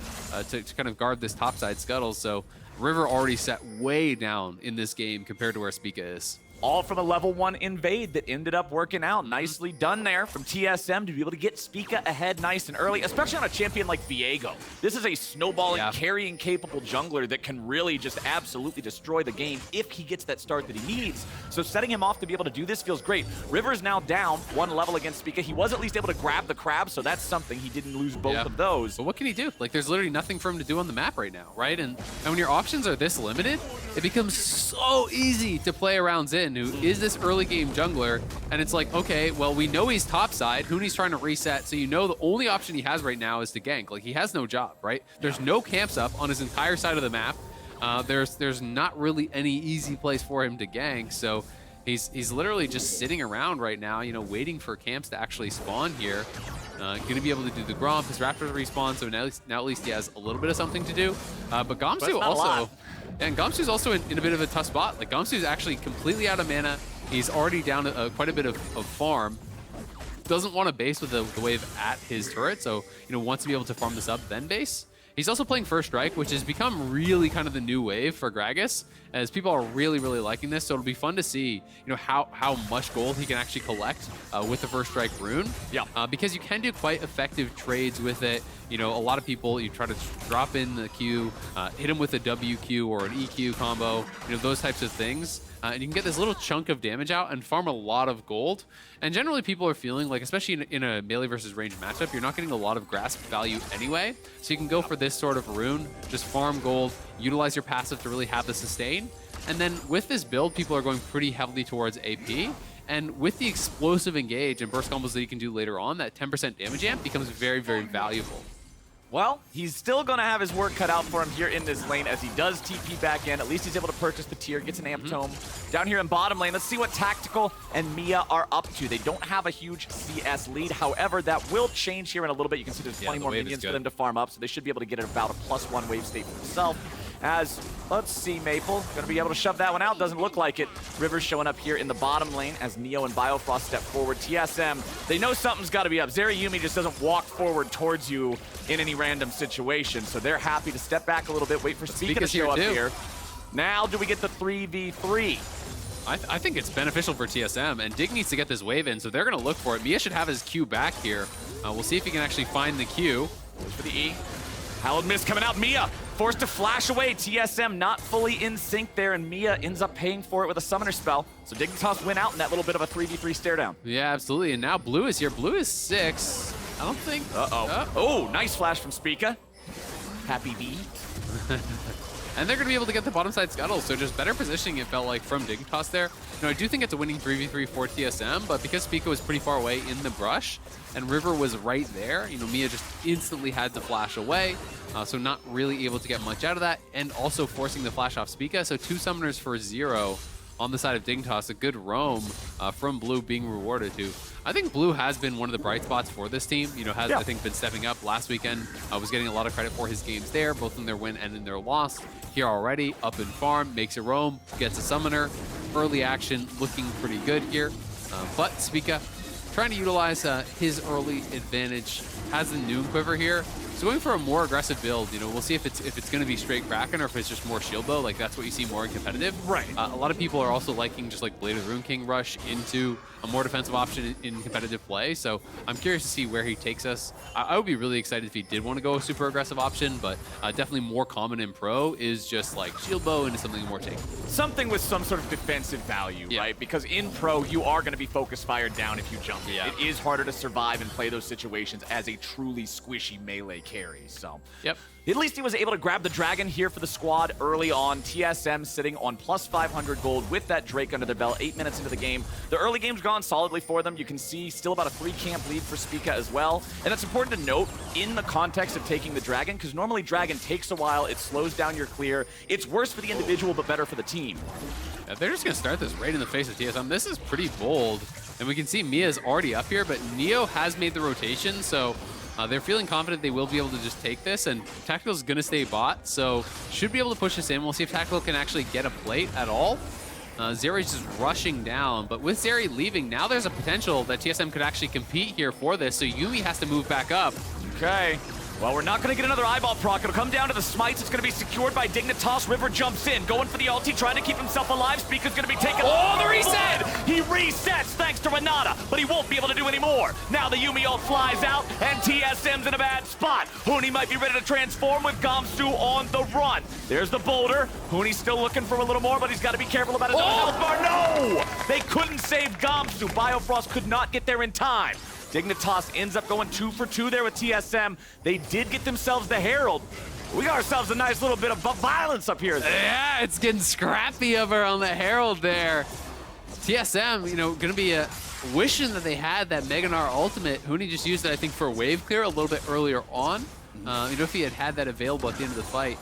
to kind of guard this topside scuttle, so River already set way down in this game compared to where Spica is. All from a level 1 invade that ended up working out. Nicely done there from TSM to be able to get Spica ahead nice and early, especially on a champion like Viego. This is a snowballing, carrying capable jungler that can really just absolutely destroy the game if he gets that start that he needs. So setting him off to be able to do this feels great. River's now down 1 level against Spica. He was at least able to grab the crab, so that's something. He didn't lose both of those. But what can he do? Like, there's literally nothing for him to do on the map right now, right? And when your options are this limited, it becomes so easy to play around Xin, who is this early game jungler, and it's like, okay, well, we know he's topside. Huni's trying to reset, so you know the only option he has right now is to gank. Like, he has no job, right? There's no camps up on his entire side of the map. There's not really any easy place for him to gank, so he's literally just sitting around right now, you know, waiting for camps to actually spawn here. Gonna be able to do the Gromp. His Raptors respawn, so now at least he has a little bit of something to do. But Gamsu also... And Gamsu's also in a bit of a tough spot. Like, Gamsu's actually completely out of mana. He's already down quite a bit of farm. Doesn't want to base with the wave at his turret, so, you know, wants to be able to farm this up, then base. He's also playing First Strike, which has become really kind of the new wave for Gragas, as people are really, really liking this. So it'll be fun to see, you know, how much gold he can actually collect with the First Strike rune. Because you can do quite effective trades with it. You know, a lot of people, you try to drop in the Q, hit him with a WQ or an EQ combo, you know, those types of things. And you can get this little chunk of damage out and farm a lot of gold. And generally people are feeling like, especially in a melee versus range matchup, you're not getting a lot of grasp value anyway. So you can go for this sort of rune, just farm gold, utilize your passive to really have the sustain. And then with this build, people are going pretty heavily towards AP. And with the explosive engage and burst combos that you can do later on, that 10% damage amp becomes very, very valuable. Well, he's still going to have his work cut out for him here in this lane as he does TP back in. At least he's able to purchase the tier, gets an amp tome. Down here in bottom lane, let's see what Tactical and Mia are up to. They don't have a huge CS lead. However, that will change here in a little bit. You can see there's 20 more minions for them to farm up, so they should be able to get about a +1 wave state for himself. As, let's see, Maple, gonna be able to shove that one out. Doesn't look like it. River's showing up here in the bottom lane as Neo and Biofrost step forward. TSM, they know something's gotta be up. Zeri Yuumi just doesn't walk forward towards you in any random situation, so they're happy to step back a little bit, wait for Spica to show up here. Now do we get the 3v3? I think it's beneficial for TSM, and Dig needs to get this wave in, so they're gonna look for it. Mia should have his Q back here. We'll see if he can actually find the Q. Goes for the E. Hallowed Mist coming out. Mia forced to flash away. TSM not fully in sync there, and Mia ends up paying for it with a summoner spell. So Dignitas win out in that little bit of a 3v3 stare down. Yeah, absolutely. And now Blue is here. Blue is 6. I don't think... Oh, nice flash from Spica. Happy B. And they're going to be able to get the bottom side scuttle, so just better positioning, it felt like, from Dignitas there. I do think it's a winning 3v3 for TSM, but because Spica was pretty far away in the brush, and River was right there, Mia just instantly had to flash away, so not really able to get much out of that, and also forcing the flash off Spica, so 2 summoners for 0 on the side of Dignitas. A good roam from Blue being rewarded too. I think Blue has been one of the bright spots for this team. Has I think been stepping up. Last weekend, was getting a lot of credit for his games there, both in their win and in their loss. Here already, up in farm, makes a roam, gets a summoner. Early action looking pretty good here. But Spica trying to utilize his early advantage, has the Noon Quiver here. So going for a more aggressive build, we'll see if it's going to be straight Kraken or if it's just more shield bow. Like that's what you see more in competitive. Right. A lot of people are also liking just like Blade of the Rune King rush into a more defensive option in competitive play. So I'm curious to see where he takes us. I would be really excited if he did want to go a super aggressive option, but definitely more common in pro is just like shield bow into something more tanky. Something with some sort of defensive value, right? Because in pro, you are going to be focused fired down if you jump. Yeah. It is harder to survive and play those situations as a truly squishy melee carry. So, at least he was able to grab the dragon here for the squad early on. TSM sitting on +500 gold with that Drake under their belt, 8 minutes into the game. The early game's gone solidly for them. You can see still about a 3-camp lead for Spica as well. And that's important to note in the context of taking the dragon, because normally dragon takes a while, it slows down your clear. It's worse for the individual, but better for the team. Yeah, they're just going to start this right in the face of TSM. This is pretty bold. And we can see Mia's already up here, but Neo has made the rotation, so they're feeling confident they will be able to just take this, and Tactical's going to stay bot, so should be able to push this in. We'll see if Tactical can actually get a plate at all. Zeri's just rushing down, but with Zeri leaving, now there's a potential that TSM could actually compete here for this, so Yuumi has to move back up. Okay. Well, we're not going to get another eyeball proc. It'll come down to the smites. It's going to be secured by Dignitas. River jumps in, going for the ulti, trying to keep himself alive. Spica's going to be taken. Oh, the reset! He resets thanks to Renata, but he won't be able to do any more. Now the Yuumi ult flies out, and TSM's in a bad spot. Huni might be ready to transform with Gamsu on the run. There's the boulder. Huni's still looking for a little more, but he's got to be careful about his own health bar. No! They couldn't save Gamsu. Biofrost could not get there in time. Dignitas ends up going 2 for 2 there with TSM. They did get themselves the Herald. We got ourselves a nice little bit of violence up here. Yeah, it's getting scrappy over on the Herald there. TSM, going to be wishing that they had that Gnar ultimate. Huni just used it, I think, for wave clear a little bit earlier on. If he had that available at the end of the fight,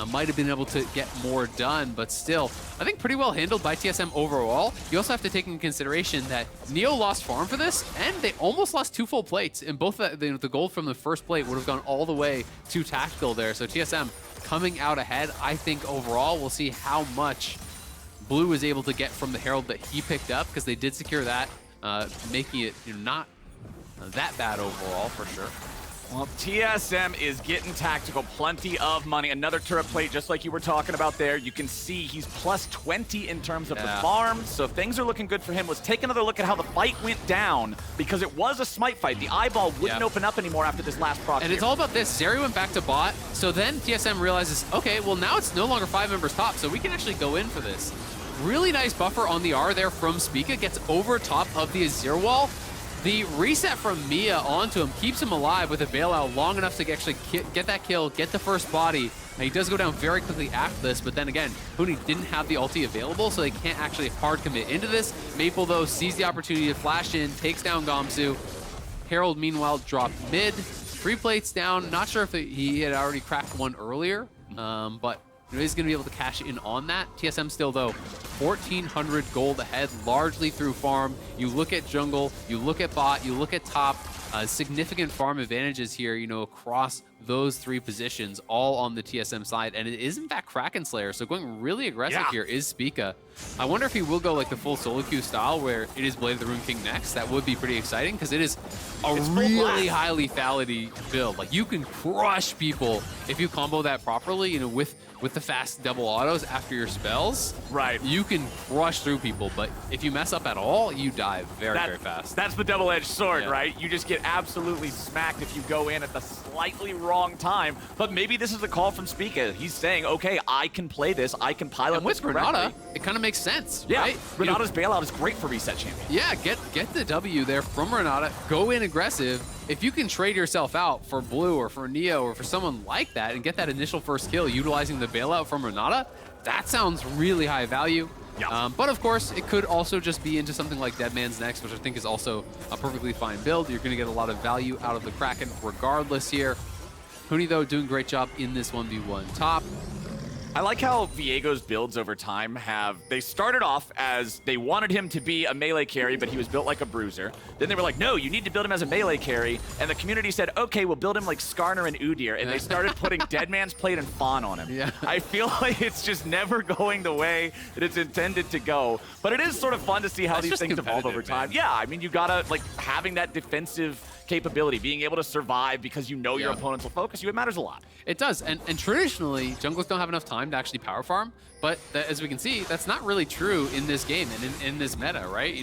might have been able to get more done, but still, I think pretty well handled by TSM overall. You also have to take into consideration that Neo lost farm for this, and they almost lost 2 full plates, and both the gold from the first plate would have gone all the way to Tactical there. So TSM coming out ahead, I think overall. We'll see how much Blue is able to get from the Herald that he picked up, because they did secure that, making it not that bad overall for sure. Well, TSM is getting Tactical plenty of money. Another turret plate, just like you were talking about there. You can see he's +20 in terms of the farm, so things are looking good for him. Let's take another look at how the fight went down, because it was a smite fight. The eyeball wouldn't open up anymore after this last proc. And it's all about this. Zeri went back to bot, so then TSM realizes, okay, well now it's no longer 5 members top, so we can actually go in for this. Really nice buffer on the R there from Spica, gets over top of the Azir wall. The reset from Mia onto him keeps him alive with a bailout long enough to actually get that kill, get the first body. Now, he does go down very quickly after this, but then again, Huni didn't have the ulti available, so they can't actually hard commit into this. Maple, though, sees the opportunity to flash in, takes down Gamsu. Herald, meanwhile, dropped mid. free plates down. Not sure if he had already cracked one earlier, but he's going to be able to cash in on that. TSM still, though, 1,400 gold ahead, largely through farm. You look at jungle, you look at bot, you look at top. Significant farm advantages here, across those 3 positions, all on the TSM side. And it is, in fact, Kraken Slayer. So going really aggressive here is Spica. I wonder if he will go like the full solo queue style where it is Blade of the Rune King next. That would be pretty exciting because it is a really high lethality build. Like, you can crush people if you combo that properly, with the fast double autos after your spells. Right. You can crush through people, but if you mess up at all, you die very, very fast. That's the double-edged sword, right? You just get absolutely smacked if you go in at the slightly wrong time. But maybe this is a call from Spica. He's saying, okay, I can play this. I can pilot and with this correctly. Renata, it kind of makes sense, yeah, right? Renata's bailout is great for reset champion. Yeah, get the W there from Renata. Go in aggressive. If you can trade yourself out for Blue or for Neo or for someone like that and get that initial first kill utilizing the bailout from Renata, that sounds really high value. Yeah. But of course, it could also just be into something like Dead Man's Next, which I think is also a perfectly fine build. You're going to get a lot of value out of the Kraken regardless here. Huni, though, doing a great job in this 1v1 top. I like how Viego's builds over time they started off as they wanted him to be a melee carry, but he was built like a bruiser. Then they were like, no, you need to build him as a melee carry. And the community said, okay, we'll build him like Skarner and Udyr. And they started putting Dead Man's Plate and Fawn on him. Yeah. I feel like it's just never going the way that it's intended to go. But it is sort of fun to see how these things evolve over time. Man. Yeah, I mean, you gotta, like, having that defensive capability, being able to survive because your opponents will focus you, it matters a lot. It does, and traditionally, junglers don't have enough time to actually power farm, but as we can see, that's not really true in this game and in this meta, right?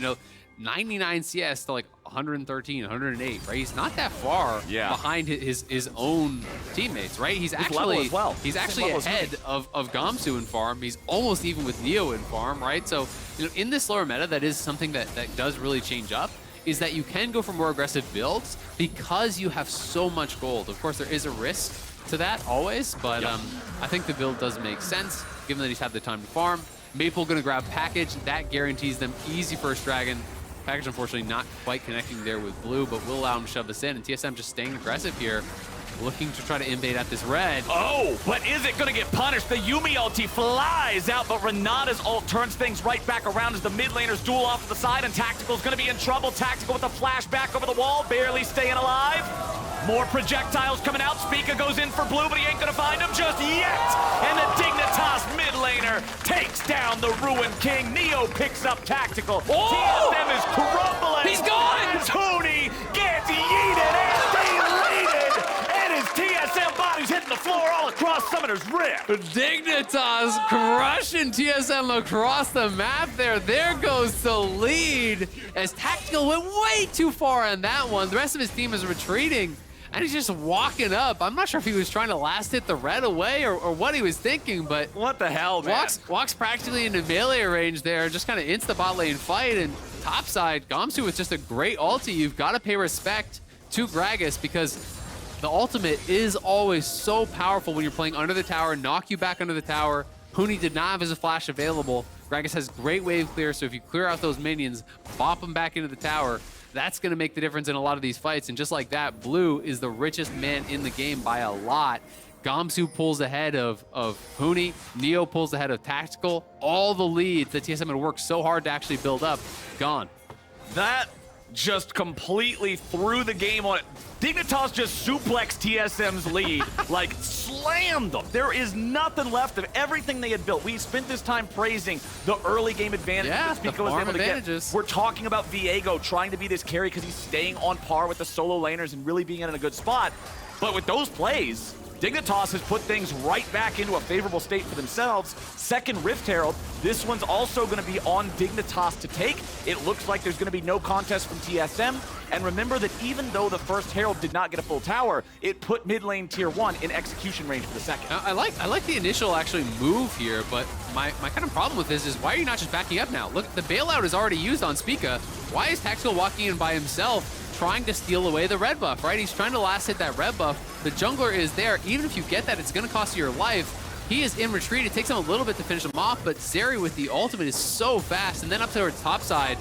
99 CS to like 113, 108, right? He's not that far behind his own teammates, right? He's actually ahead of Gamsu in farm. He's almost even with Neo in farm, right? So, in this lower meta, that is something that does really change up, is that you can go for more aggressive builds because you have so much gold. Of course, there is a risk to that always, but I think the build does make sense given that he's had the time to farm. Maple gonna grab Package. That guarantees them easy first dragon. Package, unfortunately, not quite connecting there with Blue, but will allow him to shove this in, and TSM just staying aggressive here, looking to try to invade at this red. Oh, but is it going to get punished? The Yuumi ulti flies out, but Renata's ult turns things right back around as the mid laners duel off to the side, and Tactical's going to be in trouble. Tactical with a flashback over the wall, barely staying alive. More projectiles coming out. Spica goes in for Blue, but he ain't going to find him just yet. And the Dignitas mid laner takes down the Ruined King. Neo picks up Tactical. Oh! TSM is crumbling. He's gone! As Huni gets yeeted and deleted. And his TSM body's hitting the floor all across Summoner's Rift. Dignitas crushing TSM across the map there. There goes the lead as Tactical went way too far on that one. The rest of his team is retreating. And he's just walking up. I'm not sure if he was trying to last hit the red away or what he was thinking, but what the hell, man? Walks practically into melee range there, just kind of insta bot lane fight. And topside, Gamsu with just a great ulti. You've got to pay respect to Gragas because the ultimate is always so powerful when you're playing under the tower, knock you back under the tower. Huni did not have his flash available. Gragas has great wave clear, so if you clear out those minions, bop them back into the tower, that's going to make the difference in a lot of these fights. And just like that, Blue is the richest man in the game by a lot. Gamsu pulls ahead of Huni. Neo pulls ahead of Tactical. All the leads that TSM had worked so hard to actually build up, gone. That just completely threw the game on it. Dignitas just suplexed TSM's lead, like slammed them. There is nothing left of everything they had built. We spent this time praising the early game advantage that Spica was able to get. We're talking about Viego trying to be this carry because he's staying on par with the solo laners and really being in a good spot. But with those plays, Dignitas has put things right back into a favorable state for themselves. Second Rift Herald, this one's also going to be on Dignitas to take. It looks like there's going to be no contest from TSM. And remember that even though the first Herald did not get a full tower, it put mid lane tier 1 in execution range for the second. I like the initial actually move here, but my kind of problem with this is why are you not just backing up now? Look, the bailout is already used on Spica. Why is Tactical walking in by himself trying to steal away the red buff, right? He's trying to last hit that red buff. The jungler is there. Even if you get that, it's going to cost you your life. He is in retreat. It takes him a little bit to finish him off, but Zeri with the ultimate is so fast. And then up to her top side,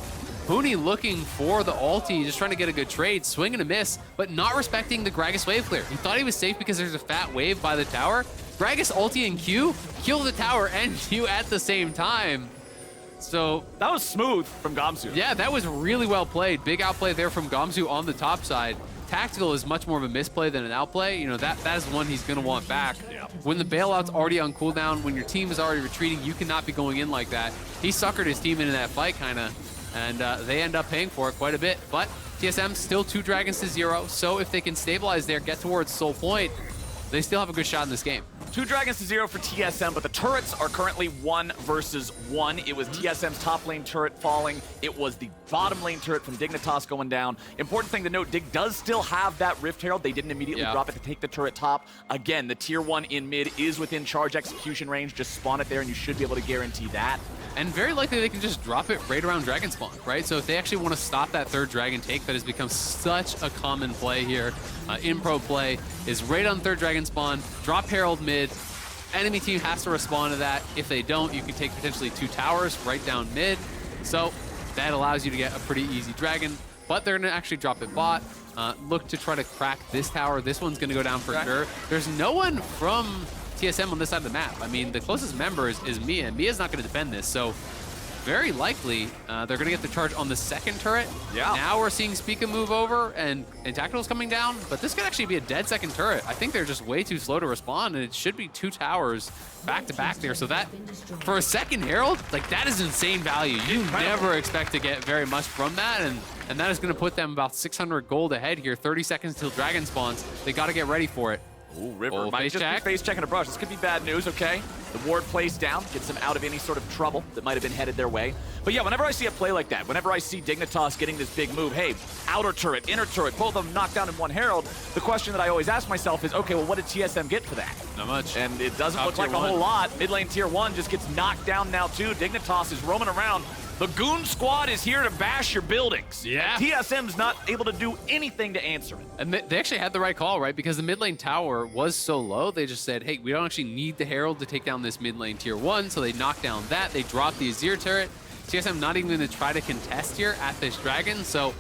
Huni looking for the ulti, just trying to get a good trade, swing and a miss, but not respecting the Gragas wave clear. He thought he was safe because there's a fat wave by the tower. Gragas ulti and Q kill the tower and Q at the same time. So that was smooth from Gamsu. Yeah, that was really well played. Big outplay there from Gamsu on the top side. Tactical is much more of a misplay than an outplay. You know, that is one he's going to want back. Yeah. When the bailout's already on cooldown, when your team is already retreating, you cannot be going in like that. He suckered his team into that fight, kind of, and they end up paying for it quite a bit. But TSM still 2 dragons to 0, so if they can stabilize there, get towards Soul Point, they still have a good shot in this game. 2 dragons to 0 for TSM, but the turrets are currently 1 versus 1. It was TSM's top lane turret falling. It was the bottom lane turret from Dignitas going down. Important thing to note, Dig does still have that Rift Herald. They didn't immediately drop it to take the turret top. Again, the tier 1 in mid is within charge execution range. Just spawn it there and you should be able to guarantee that. And very likely they can just drop it right around Dragon Spawn, right? So if they actually want to stop that 3rd Dragon take that has become such a common play here, in pro play, is right on 3rd Dragon Spawn, drop Herald mid, enemy team has to respond to that. If they don't, you can take potentially 2 towers right down mid. So that allows you to get a pretty easy Dragon, but they're going to actually drop it bot. Look to try to crack this tower. This one's going to go down for sure. There's no one from TSM on this side of the map. I mean, the closest member is Mia. Mia's not going to defend this, so very likely they're going to get the charge on the 2nd turret. Yeah. Now we're seeing Spica move over and Tactical's coming down, but this could actually be a dead 2nd turret. I think they're just way too slow to respond, and it should be 2 towers back to back there. So that, for a 2nd Herald, like that is insane value. You never expect to get very much from that, and that is going to put them about 600 gold ahead here. 30 seconds till Dragon spawns. They got to get ready for it. Ooh, River might just be face checking a brush. This could be bad news, okay? The ward plays down, gets them out of any sort of trouble that might have been headed their way. But yeah, whenever I see a play like that, whenever I see Dignitas getting this big move, hey, outer turret, inner turret, both of them knocked down in 1 Herald, the question that I always ask myself is, okay, well, what did TSM get for that? Not much. And it doesn't look like a whole lot. Mid lane tier 1 just gets knocked down now too. Dignitas is roaming around. The Goon Squad is here to bash your buildings. Yeah. TSM's not able to do anything to answer it. And they actually had the right call, right? Because the mid lane tower was so low, they just said, hey, we don't actually need the Herald to take down this mid lane tier 1, so they knocked down that. They dropped the Azir turret. TSM not even going to try to contest here at this Dragon, so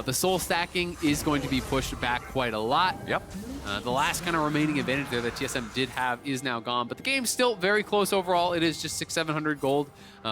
the soul stacking is going to be pushed back quite a lot. Yep. The last kind of remaining advantage there that TSM did have is now gone, but the game's still very close overall. It is just 600-700 gold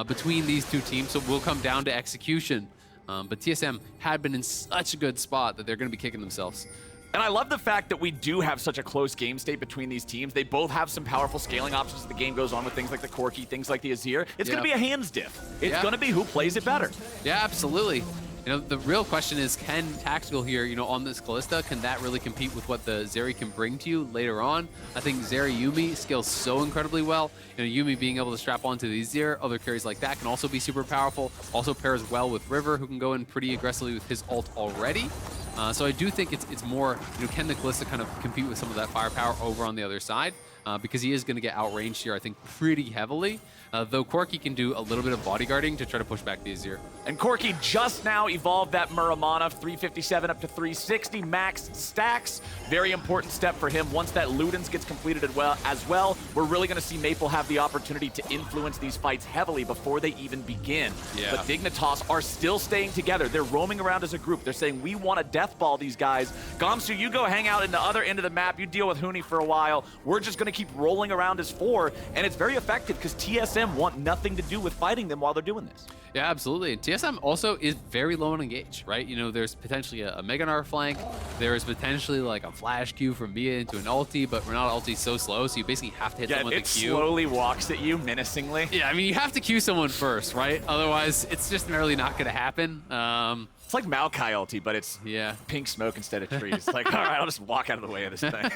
between these 2 teams, so it will come down to execution. But TSM had been in such a good spot that they're going to be kicking themselves. And I love the fact that we do have such a close game state between these teams. They both have some powerful scaling options as the game goes on with things like the Corki, things like the Azir. It's going to be a hands diff. It's going to be who plays it better. Yeah, absolutely. You know, the real question is, can Tactical here, you know, on this Kalista, can that really compete with what the Zeri can bring to you later on? I think Zeri Yuumi scales so incredibly well. You know, Yuumi being able to strap onto the Azir, other carries like that can also be super powerful. Also pairs well with River, who can go in pretty aggressively with his ult already. So I do think it's more, you know, can the Kalista kind of compete with some of that firepower over on the other side? Because he is going to get outranged here, I think, pretty heavily. Though Corki can do a little bit of bodyguarding to try to push back the Azir. And Corki just now evolved that Muramana, 357 up to 360 max stacks. Very important step for him. Once that Ludens gets completed as well, we're really going to see Maple have the opportunity to influence these fights heavily before they even begin. Yeah. But Dignitas are still staying together. They're roaming around as a group. They're saying, we want to deathball these guys. Gamsu, you go hang out in the other end of the map. You deal with Huni for a while. We're just going to keep rolling around as 4, and it's very effective because TSM want nothing to do with fighting them while they're doing this. Yeah, absolutely. And TSM also is very low on engage, right? You know, there's potentially a Mega Gnar flank. There is potentially like a flash Q from Mia into an ulti, but Renata ulti is so slow, so you basically have to hit someone with a Q. It slowly walks at you menacingly. Yeah, I mean, you have to Q someone first, right? Otherwise, it's just really not going to happen. It's like Maokai ulti, but it's pink smoke instead of trees. It's like, all right, I'll just walk out of the way of this thing.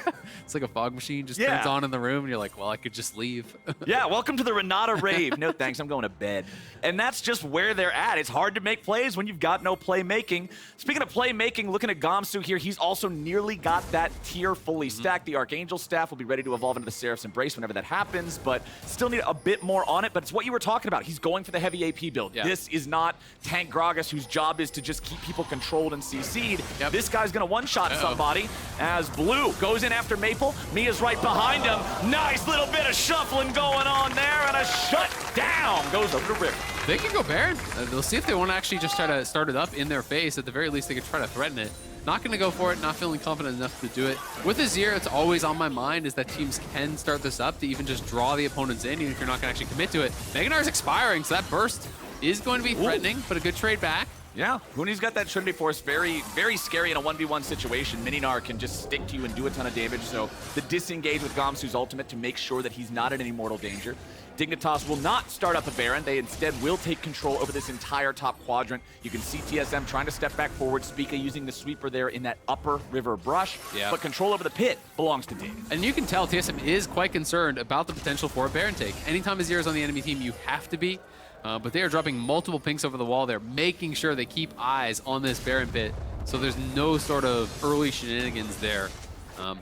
It's like a fog machine just turns on in the room, and you're like, well, I could just leave. Yeah, welcome to the Renata rave. No thanks, I'm going to bed. And that's just where they're at. It's hard to make plays when you've got no playmaking. Speaking of playmaking, looking at Gamsu here, he's also nearly got that tier fully stacked. The Archangel staff will be ready to evolve into the Seraph's Embrace whenever that happens, but still need a bit more on it. But it's what you were talking about. He's going for the heavy AP build. Yeah. This is not Tank Gragas, whose job is to just keep people controlled and CC'd. This guy's gonna one-shot somebody as Blue goes in after Maple. Mia's right behind him. Nice little bit of shuffling going on there, and a shutdown goes over to River. They can go Baron. They'll see if they want to actually just try to start it up in their face. At the very least, they could try to threaten it. Not going to go for it, not feeling confident enough to do it. With Azir, it's always on my mind is that teams can start this up to even just draw the opponents in, even if you're not going to actually commit to it. Gnar's expiring, so that burst is going to be threatening, but a good trade back. Yeah, Huni's got that Trinity Force, very, very scary in a 1v1 situation. Gnar can just stick to you and do a ton of damage, so the disengage with Gamsu's ultimate to make sure that he's not in any mortal danger. Dignitas will not start up a Baron. They instead will take control over this entire top quadrant. You can see TSM trying to step back forward, Spica using the sweeper there in that upper river brush, but control over the pit belongs to Dig. And you can tell TSM is quite concerned about the potential for a Baron take. Anytime Azir is on the enemy team, you have to be. But they are dropping multiple pinks over the wall there, making sure they keep eyes on this Baron pit, so there's no sort of early shenanigans there.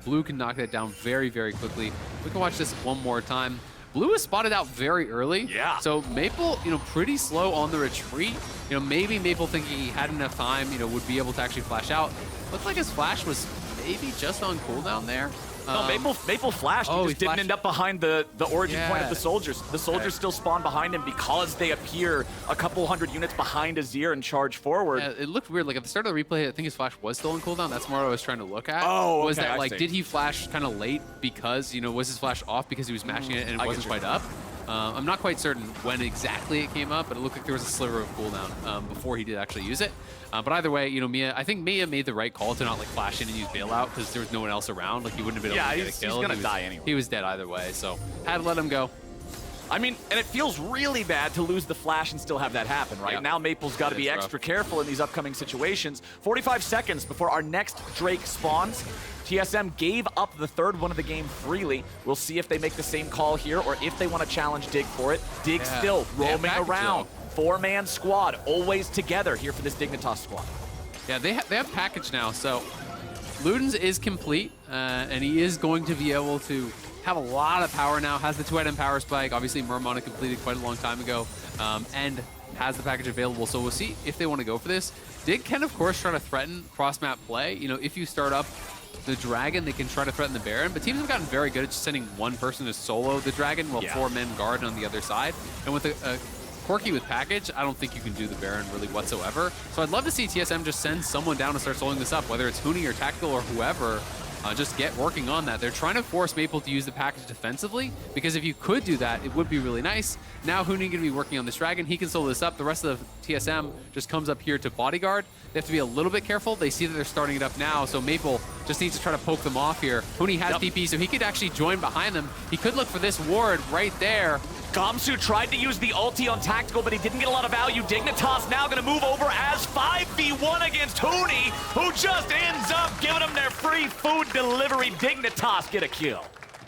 Blue can knock that down very, very quickly. We can watch this one more time. Blue is spotted out very early. Yeah. So Maple, pretty slow on the retreat. Maybe Maple thinking he had enough time, would be able to actually flash out. Looked like his flash was maybe just on cooldown there. No, Maple flashed. He just didn't end up behind the origin point of the soldiers. The soldiers still spawn behind him because they appear a couple hundred units behind Azir and charge forward. Yeah, it looked weird. Like at the start of the replay, I think his flash was still on cooldown. That's more what I was trying to look at. Oh, was okay, that I like see. Did he flash kind of late because was his flash off because he was mashing it and it wasn't quite up? I'm not quite certain when exactly it came up, but it looked like there was a sliver of cooldown before he did actually use it. But either way, I think Mia made the right call to not like flash in and use bailout because there was no one else around. Like he wouldn't have been able to get a kill. He's gonna die anyway. He was dead either way, so had to let him go. I mean, and it feels really bad to lose the flash and still have that happen, right? Now Maple's got to be extra careful in these upcoming situations. 45 seconds before our next Drake spawns. TSM gave up the third one of the game freely. We'll see if they make the same call here or if they want to challenge Dig for it. Dig still roaming around. Four-man squad, always together here for this Dignitas squad. Yeah, they have package now, so Ludens is complete, and he is going to be able to have a lot of power now, has the 2-item power spike. Obviously, Murmana completed quite a long time ago, and has the package available, so we'll see if they want to go for this. Dig can, of course, try to threaten cross-map play. If you start up the Dragon, they can try to threaten the Baron, but teams have gotten very good at just sending one person to solo the Dragon while 4 men guard on the other side. And with a Corki with package, I don't think you can do the Baron really whatsoever. So I'd love to see TSM just send someone down and start soloing this up, whether it's Huni or Tactical or whoever. Just get working on that. They're trying to force Maple to use the package defensively, because if you could do that, it would be really nice. Now Huni going to be working on this Dragon. He can solo this up. The rest of the TSM just comes up here to bodyguard. They have to be a little bit careful. They see that they're starting it up now, so Maple just needs to try to poke them off here. Huni has TP, so he could actually join behind them. He could look for this ward right there. Gamsu tried to use the ulti on Tactical, but he didn't get a lot of value. Dignitas now going to move over as 5v1 against Huni, who just ends up giving them their free food delivery. Dignitas get a kill.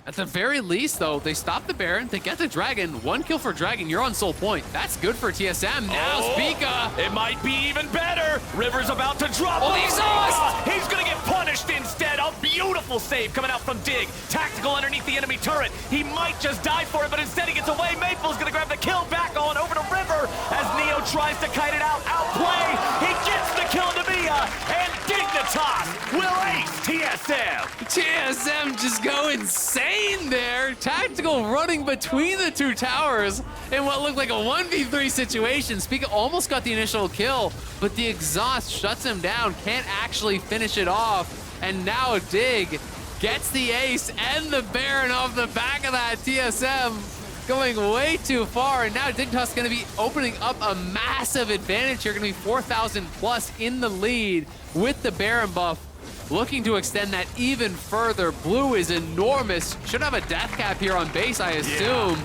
At the very least, though, they stop the Baron, they get the Dragon. 1 kill for Dragon, you're on soul point. That's good for TSM. Now Spica. It might be even better. River's about to drop. Oh, the exhaust! He's going to get punished instead. A beautiful save coming out from Dig. Tactical underneath the enemy turret. He might just die for it, but instead he gets away. Maple's going to grab the kill back on over to River as Neo tries to kite it out. Outplay. He gets the kill to Mia, and Dignitas will ace TSM. TSM just go insane there. Tactical running between the two towers in what looked like a 1v3 situation. Spica almost got the initial kill, but the exhaust shuts him down. Can't actually finish it off. And now Dig gets the ace and the Baron off the back of that. TSM going way too far. And now Dignitas is going to be opening up a massive advantage here. Going to be 4,000 plus in the lead with the Baron buff. Looking to extend that even further. Blue is enormous. Should have a death cap here on base, I assume.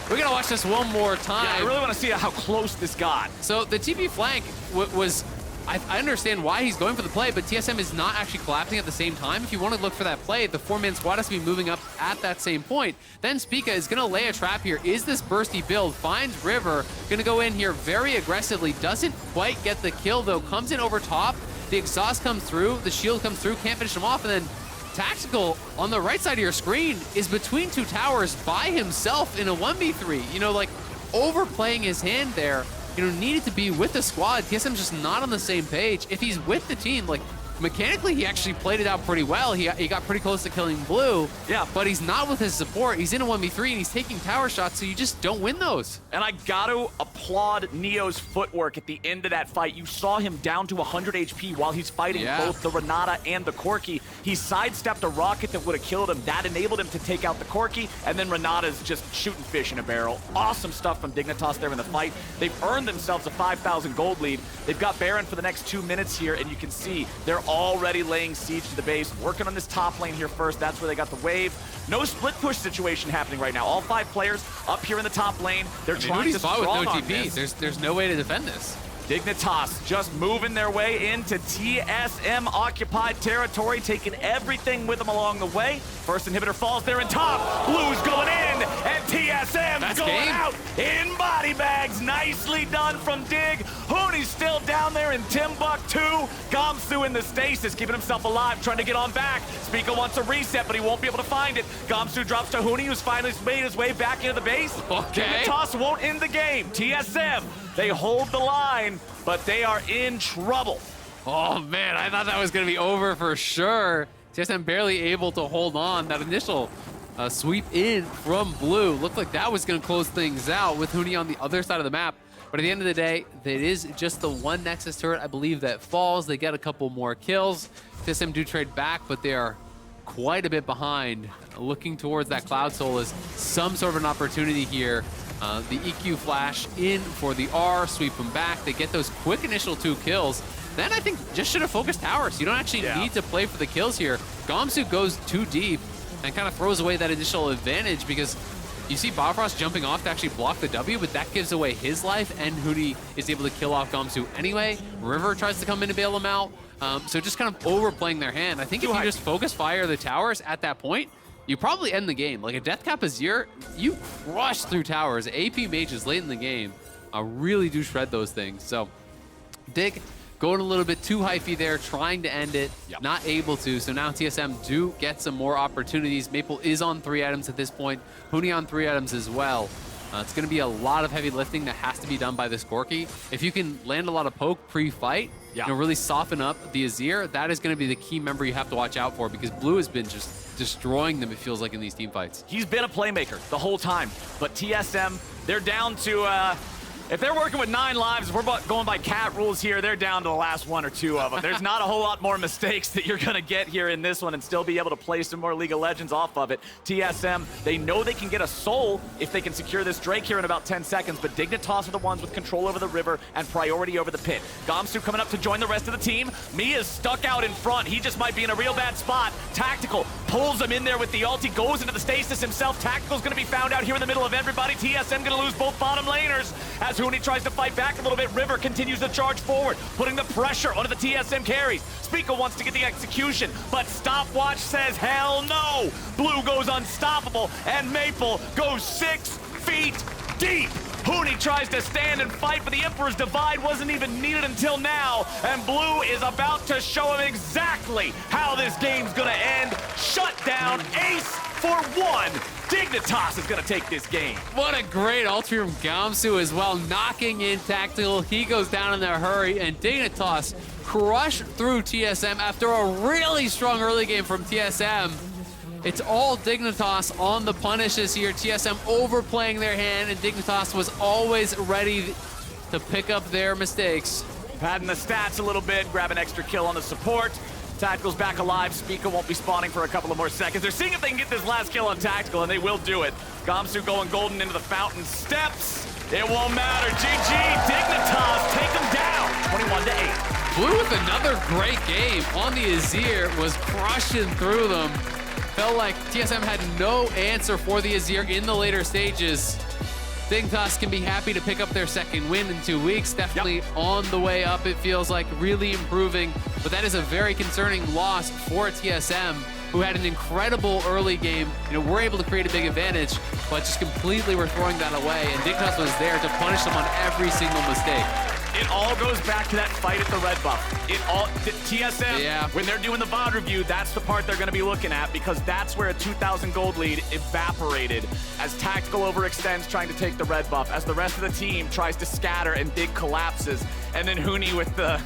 We're gonna watch this one more time. Yeah, I really want to see how close this got. So the TP flank was, I understand why he's going for the play, but TSM is not actually collapsing at the same time. If you want to look for that play, the 4-man squad has to be moving up at that same point. Then Spica is gonna lay a trap here. Is this bursty build? Finds River, gonna go in here very aggressively. Doesn't quite get the kill though, comes in over top. The exhaust comes through, the shield comes through, can't finish him off, and then Tactical on the right side of your screen is between two towers by himself in a 1v3. Like overplaying his hand there. Needed to be with the squad. TSM's just not on the same page. If he's with the team, like mechanically, he actually played it out pretty well. He got pretty close to killing Blue. Yeah. But he's not with his support. He's in a 1v3 and he's taking tower shots, so you just don't win those. And I got to applaud Neo's footwork at the end of that fight. You saw him down to 100 HP while he's fighting both the Renata and the Corki. He sidestepped a rocket that would have killed him. That enabled him to take out the Corki, and then Renata's just shooting fish in a barrel. Awesome stuff from Dignitas there in the fight. They've earned themselves a 5,000 gold lead. They've got Baron for the next 2 minutes here, and you can see they're already laying siege to the base, working on this top lane here first. That's where they got the wave. No split push situation happening right now. All 5 players up here in the top lane. They're trying to fought with strong no on TP. this. There's no way to defend this. Dignitas just moving their way into TSM occupied territory, taking everything with them along the way. First inhibitor falls there in top. Blue's going in, and TSM's going out in body bags. Nicely done from Dig. Huni's still down there in Timbuktu. Gamsu in the stasis, keeping himself alive, trying to get on back. Spica wants a reset, but he won't be able to find it. Gamsu drops to Huni, who's finally made his way back into the base. Dignitas won't end the game. TSM, they hold the line, but they are in trouble. Oh man, I thought that was going to be over for sure. TSM barely able to hold on. That initial sweep in from Blue looked like that was going to close things out with Huni on the other side of the map. But at the end of the day, it is just the one Nexus turret, I believe, that falls. They get a couple more kills. TSM do trade back, but they are quite a bit behind. Looking towards that Cloud Soul is some sort of an opportunity here. The EQ flash in for the R, sweep them back. They get those quick initial 2 kills. Then I think just should have focused towers. You don't actually need to play for the kills here. Gamsu goes too deep and kind of throws away that initial advantage because you see Biofrost jumping off to actually block the W, but that gives away his life, and Huni is able to kill off Gamsu anyway. River tries to come in to bail him out. So just kind of overplaying their hand. I think if you just focus fire the towers at that point, you probably end the game. Like a Death Cap Azir, you crush through towers. AP mages late in the game really do shred those things. So Dig going a little bit too hyphy there, trying to end it, not able to. So now TSM do get some more opportunities. Maple is on 3 items at this point. Huni on 3 items as well. It's going to be a lot of heavy lifting that has to be done by this Corki. If you can land a lot of poke pre-fight, you know, really soften up the Azir, that is going to be the key member you have to watch out for because Blue has been just destroying them, it feels like, in these team fights. He's been a playmaker the whole time, but TSM, they're down to, if they're working with 9 lives, if we're going by cat rules here, they're down to the last 1 or 2 of them. There's not a whole lot more mistakes that you're going to get here in this one and still be able to play some more League of Legends off of it. TSM, they know they can get a soul if they can secure this Drake here in about 10 seconds, but Dignitas are the ones with control over the river and priority over the pit. Gamsu coming up to join the rest of the team. Mia's stuck out in front. He just might be in a real bad spot. Tactical pulls him in there with the ult. He goes into the stasis himself. Tactical's going to be found out here in the middle of everybody. TSM going to lose both bottom laners as Huni tries to fight back a little bit. River continues to charge forward, putting the pressure onto the TSM carries. Spica wants to get the execution, but Stopwatch says hell no. Blue goes unstoppable, and Maple goes 6 feet deep. Huni tries to stand and fight, but the Emperor's Divide wasn't even needed until now, and Blue is about to show him exactly how this game's gonna end. Shut down, ace for 1. Dignitas is gonna take this game. What a great ulti from Gamsu as well, knocking in Tactical. He goes down in a hurry, and Dignitas crushed through TSM after a really strong early game from TSM. It's all Dignitas on the punishes here. TSM overplaying their hand, and Dignitas was always ready to pick up their mistakes. Padding the stats a little bit, grab an extra kill on the support. Tactical's back alive. Spica won't be spawning for a couple of more seconds. They're seeing if they can get this last kill on Tactical, and they will do it. Gamsu going golden into the fountain steps. It won't matter. GG, Dignitas take them down, 21-8. Blue with another great game on the Azir, was crushing through them. Felt like TSM had no answer for the Azir in the later stages. Dignitas can be happy to pick up their second win in 2 weeks. Definitely on the way up, it feels like, really improving. But that is a very concerning loss for TSM, who had an incredible early game. You know, we're able to create a big advantage, but just completely were throwing that away. And Dignitas was there to punish them on every single mistake. It all goes back to that fight at the red buff. TSM, when they're doing the VoD review, that's the part they're going to be looking at, because that's where a 2,000 gold lead evaporated as Tactical overextends trying to take the red buff, as the rest of the team tries to scatter and Dig collapses, and then Huni with the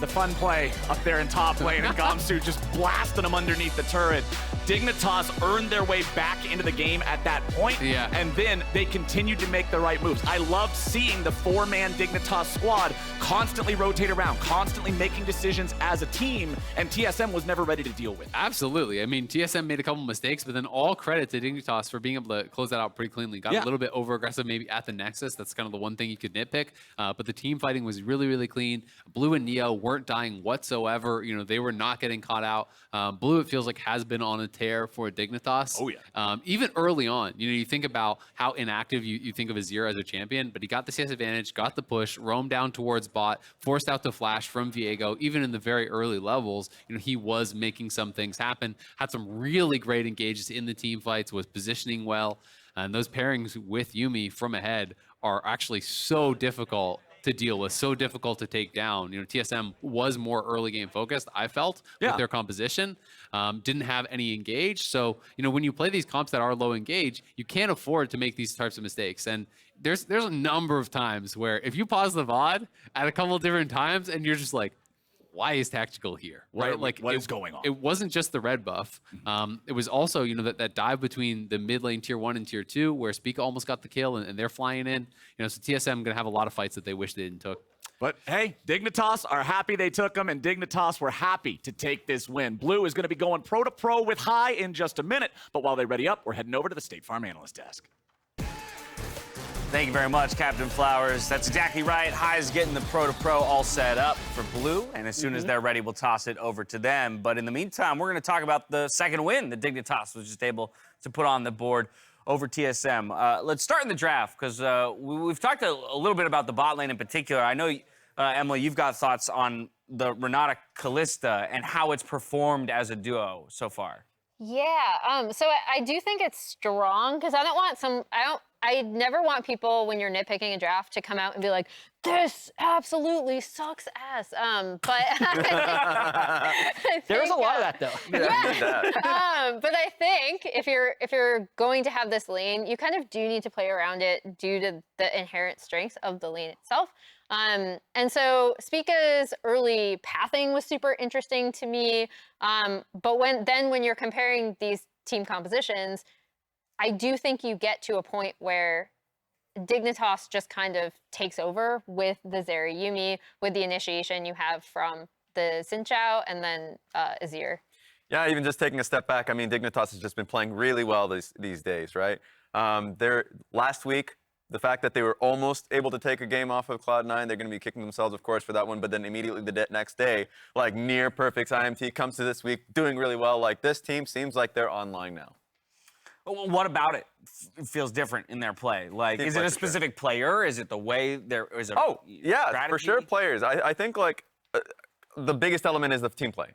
the fun play up there in top lane, and Gamsu just blasting them underneath the turret. Dignitas earned their way back into the game at that point, and then they continued to make the right moves. I loved seeing the four-man Dignitas squad constantly rotate around, constantly making decisions as a team, and TSM was never ready to deal with. Absolutely. I mean, TSM made a couple mistakes, but then all credit to Dignitas for being able to close that out pretty cleanly. Got a little bit over-aggressive maybe at the Nexus. That's kind of the one thing you could nitpick, but the team fighting was really, really clean. Blue and Neo weren't dying whatsoever. You know, they were not getting caught out. Blue, it feels like, has been on a tear for Dignitas. Oh, yeah. Even early on, you know, you think about how inactive you think of Azir as a champion, but he got the CS advantage, got the push, roamed down towards bot, forced out the flash from Viego. Even in the very early levels, you know, he was making some things happen, had some really great engages in the team fights, was positioning well, and those pairings with Yuumi from ahead are actually so difficult to deal with, so difficult to take down. You know, TSM was more early game focused, I felt, with their composition. Didn't have any engage. So, you know, when you play these comps that are low engage, you can't afford to make these types of mistakes. And there's a number of times where if you pause the VoD at a couple of different times and you're just like, why is Tactical here? Right? What is going on? It wasn't just the red buff. It was also, you know, that dive between the mid lane tier 1 and tier 2 where Spica almost got the kill and they're flying in. You know, so TSM gonna have a lot of fights that they wish they didn't took. But hey, Dignitas are happy they took them, and Dignitas were happy to take this win. Blue is going to be going pro to pro with High in just a minute, but while they ready up, we're heading over to the State Farm Analyst Desk. Thank you very much, Captain Flowers. That's exactly right. High's getting the pro to pro all set up for Blue, and as soon as they're ready, we'll toss it over to them. But in the meantime, we're going to talk about the second win that Dignitas was just able to put on the board over TSM. Let's start in the draft, because we've talked a little bit about the bot lane in particular. I know, Emily, you've got thoughts on the Renata Kalista and how it's performed as a duo so far. Yeah, so I do think it's strong, because I never want people, when you're nitpicking a draft, to come out and be like, this absolutely sucks ass. But there's a lot of that, though. But I think if you're going to have this lane, you kind of do need to play around it due to the inherent strengths of the lane itself. And so Spica's early pathing was super interesting to me. But when you're comparing these team compositions, I do think you get to a point where Dignitas just kind of takes over with the Zeri Yuumi, with the initiation you have from the Xin Zhao and then Azir. Yeah, even just taking a step back, I mean, Dignitas has just been playing really well these days, right? Last week, the fact that they were almost able to take a game off of Cloud9, they're going to be kicking themselves, of course, for that one, but then immediately the next day, like near perfect IMT comes to this week, doing really well. Like, this team seems like they're online now. What about it feels different in their play? Like, is it a specific player? Is it the way they're? Is it? Oh, yeah, for sure, players. I think like the biggest element is the team play,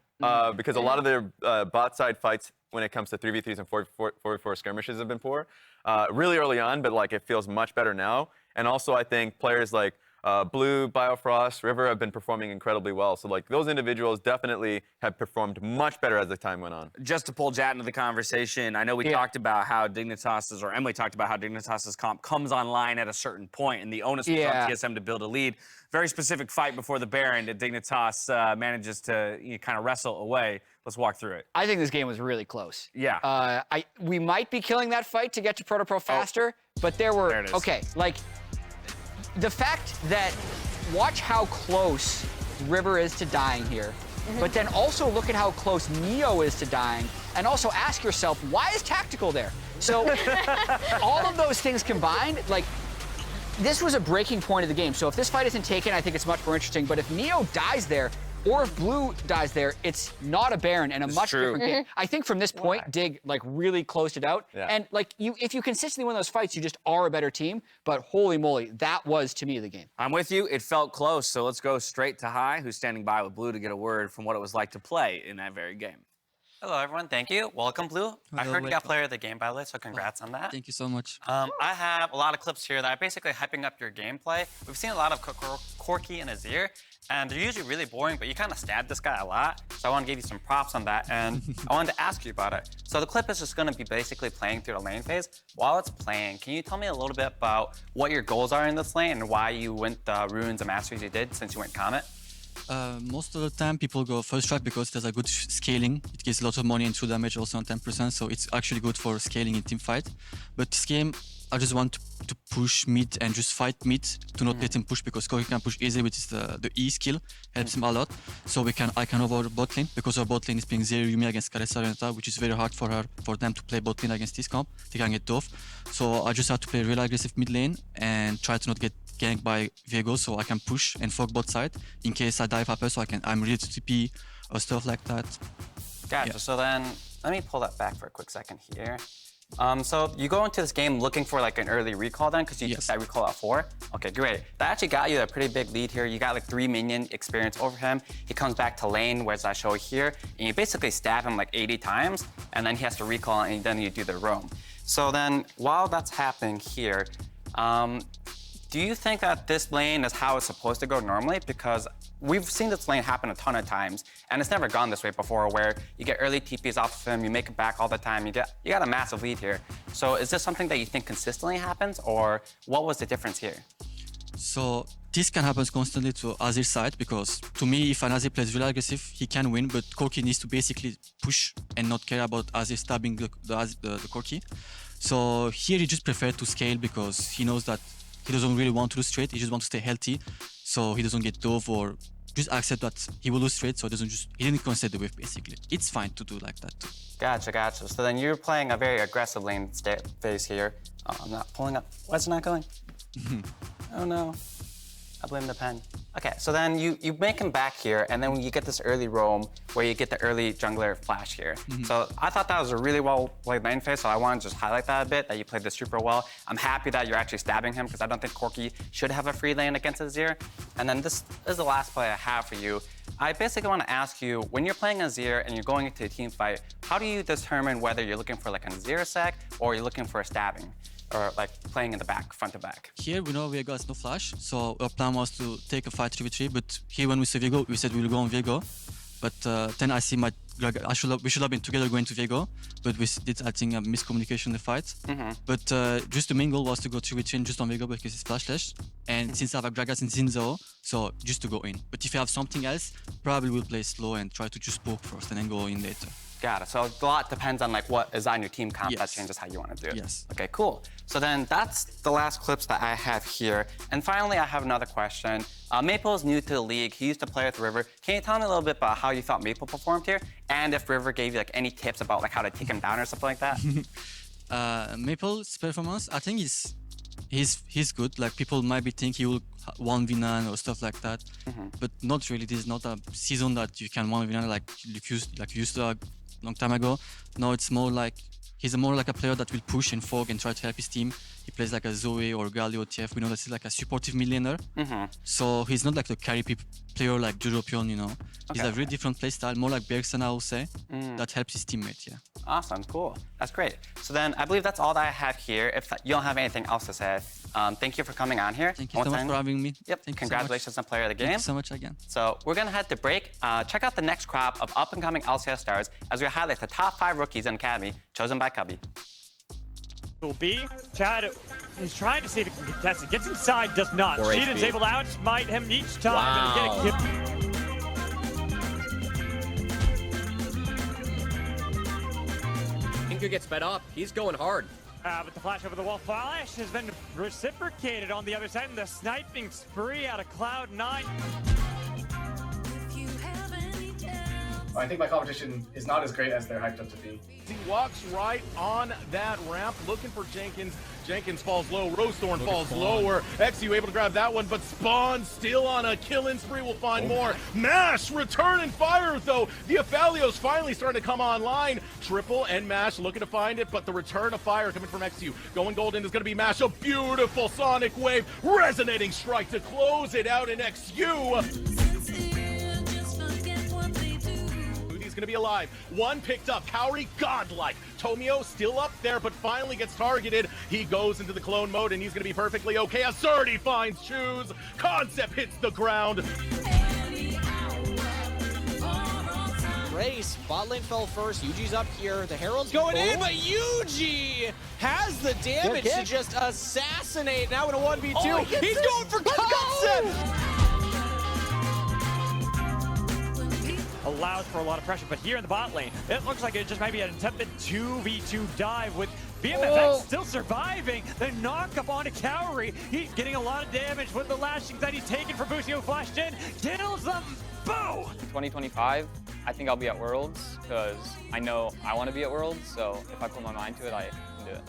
because a lot of their bot side fights, when it comes to 3v3s and 4v4 skirmishes, have been poor really early on, but like it feels much better now. And also, I think players like Blue, Biofrost, River have been performing incredibly well. So like those individuals definitely have performed much better as the time went on. Just to pull Jat into the conversation, I know we talked about how Dignitas's, or Emily talked about how Dignitas's comp comes online at a certain point, and the onus was on TSM to build a lead. Very specific fight before the Baron that Dignitas manages to kind of wrestle away. Let's walk through it. I think this game was really close. Yeah. We might be killing that fight to get to Pro to Pro faster, but there were, like, the fact that, watch how close River is to dying here, but then also look at how close Neo is to dying, and also ask yourself, why is Tactical there? So all of those things combined, like, this was a breaking point of the game. So if this fight isn't taken, I think it's much more interesting, but if Neo dies there, or if Blue dies there, it's not a Baron and a much different game. I think from this point, Dig like really closed it out. And like if you consistently win those fights, you just are a better team. But holy moly, that was to me the game. I'm with you. It felt close. So let's go straight to High, who's standing by with Blue to get a word from what it was like to play in that very game. Hello, everyone. Thank you. Welcome, Blue. I heard you got Player of the Game, by the way, so congrats on that. Thank you so much. I have a lot of clips here that are basically hyping up your gameplay. We've seen a lot of Corki and Azir, and they're usually really boring, but you kind of stab this guy a lot. So I want to give you some props on that, and I wanted to ask you about it. So the clip is just going to be basically playing through the lane phase. While it's playing, can you tell me a little bit about what your goals are in this lane and why you went the runes and masteries you did since you went Comet? Most of the time, people go first strike because there's a good scaling. It gives a lot of money and true damage also on 10%, so it's actually good for scaling in team fight. But this game, I just want to push mid and just fight mid to not let him push, because Corki can push easily, which is the E skill, helps him a lot. So I can over bot lane, because our bot lane is playing Zeri, Yuumi against Kalista, Renata, which is very hard for them to play bot lane against this comp. They can get dove. So I just have to play real aggressive mid lane and try to not get ganked by Viego, so I can push and fog bot side in case I dive upper, so I'm ready to TP or stuff like that. Gotcha. Yeah. So then let me pull that back for a quick second here. So you go into this game looking for like an early recall then, because you get that recall at 4. Okay, great. That actually got you a pretty big lead here. You got like 3 minion experience over him. He comes back to lane, whereas I show here, and you basically stab him like 80 times, and then he has to recall, and then you do the roam. So then while that's happening here, do you think that this lane is how it's supposed to go normally? Because we've seen this lane happen a ton of times, and it's never gone this way before, where you get early TPs off of him, you make it back all the time, you got a massive lead here. So is this something that you think consistently happens, or what was the difference here? So this can happen constantly to Azir's side, because to me, if an Azir plays really aggressive, he can win, but Corki needs to basically push and not care about Azir stabbing the Corki. So here he just prefers to scale, because he knows that he doesn't really want to lose trade, he just wants to stay healthy, so he doesn't get dove or just accept that he will lose trade, so he didn't consider the wave basically. It's fine to do like that too. Gotcha. So then you're playing a very aggressive lane phase here. Oh, I'm not pulling up. Why is it not going? Oh no. I blame the pen. Okay, so then you make him back here, and then you get this early roam where you get the early jungler flash here. So I thought that was a really well-played lane phase, so I want to just highlight that a bit, that you played this super well. I'm happy that you're actually stabbing him, because I don't think Corki should have a free lane against Azir. And then this is the last play I have for you. I basically want to ask you, when you're playing Azir and you're going into a team fight, how do you determine whether you're looking for like an Azir sec or you're looking for a stabbing? Or like playing in the back, front to back? Here we know Viego has no flash, so our plan was to take a fight 3v3, but here when we see Viego, we said we will go on Viego. But then I see we should have been together going to Viego, but we did, I think, a miscommunication in the fight. But just the main goal was to go 3v3 just on Viego because it's flashless. And since I have a Gragas and Zhao, so just to go in. But if you have something else, probably we'll play slow and try to just poke first and then go in later. Got it. So a lot depends on like what is on your team comp. That changes how you want to do it. Yes. Okay, cool. So then that's the last clips that I have here. And finally, I have another question. Maple is new to the league. He used to play with River. Can you tell me a little bit about how you thought Maple performed here? And if River gave you like any tips about like how to take him down or something like that? Maple's performance, I think he's good. Like people might be thinking he will 1v9 or stuff like that, but not really. This is not a season that you can 1v9 like you used to a long time ago. No, it's more like he's more like a player that will push and fog and try to help his team. He plays like a Zoe or Galio TF. We know that he's like a supportive mid laner. So he's not like the carry player like European, you know. He's a really different play style, more like Bergson, I would say, that helps his teammate, yeah. Awesome, cool. That's great. So then I believe that's all that I have here. If you don't have anything else to say, thank you for coming on here. Thank you so much for having me. Yep, congratulations on Player of the Game. Thank you so much again. So we're gonna head to break. Check out the next crop of up-and-coming LCS stars as we highlight the top 5 rookies in Academy chosen by Cubby. Will be Chad is trying to see if he can contest it. Gets inside, does not. Sheedan's able to outsmite him each time. Wow. Ingu gets sped up. He's going hard. But the flash over the wall flash has been reciprocated on the other side, and the sniping spree out of Cloud9. I think my competition is not as great as they're hyped up to be. He walks right on that ramp, looking for Jenkins. Jenkins falls low, Rosethorn falls lower. XU able to grab that one, but Spawn still on a killing spree. We'll find more. Mash, return and fire, though. The Aphelios finally starting to come online. Triple and Mash looking to find it, but the return of fire coming from XU. Going golden is going to be Mash. A beautiful sonic wave. Resonating strike to close it out in XU. Gonna be alive. One picked up. Kaori godlike. Tomio still up there, but finally gets targeted. He goes into the clone mode, and he's gonna be perfectly okay. Azir finds Choose. Concept hits the ground. Race, bot lane fell first. Yuji's up here. The Herald's going in, but Yuji has the damage to just assassinate. Now in a 1v2. He's going for Concept. allows for a lot of pressure. But here in the bot lane, it looks like it just might be an attempted 2v2 dive with BMFX still surviving. The knock up onto Cowrie. He's getting a lot of damage with the lashings that he's taken for Busio flashed in. Kills them. Boom! 2025, I think I'll be at Worlds because I know I want to be at Worlds. So if I put my mind to it, I can do it.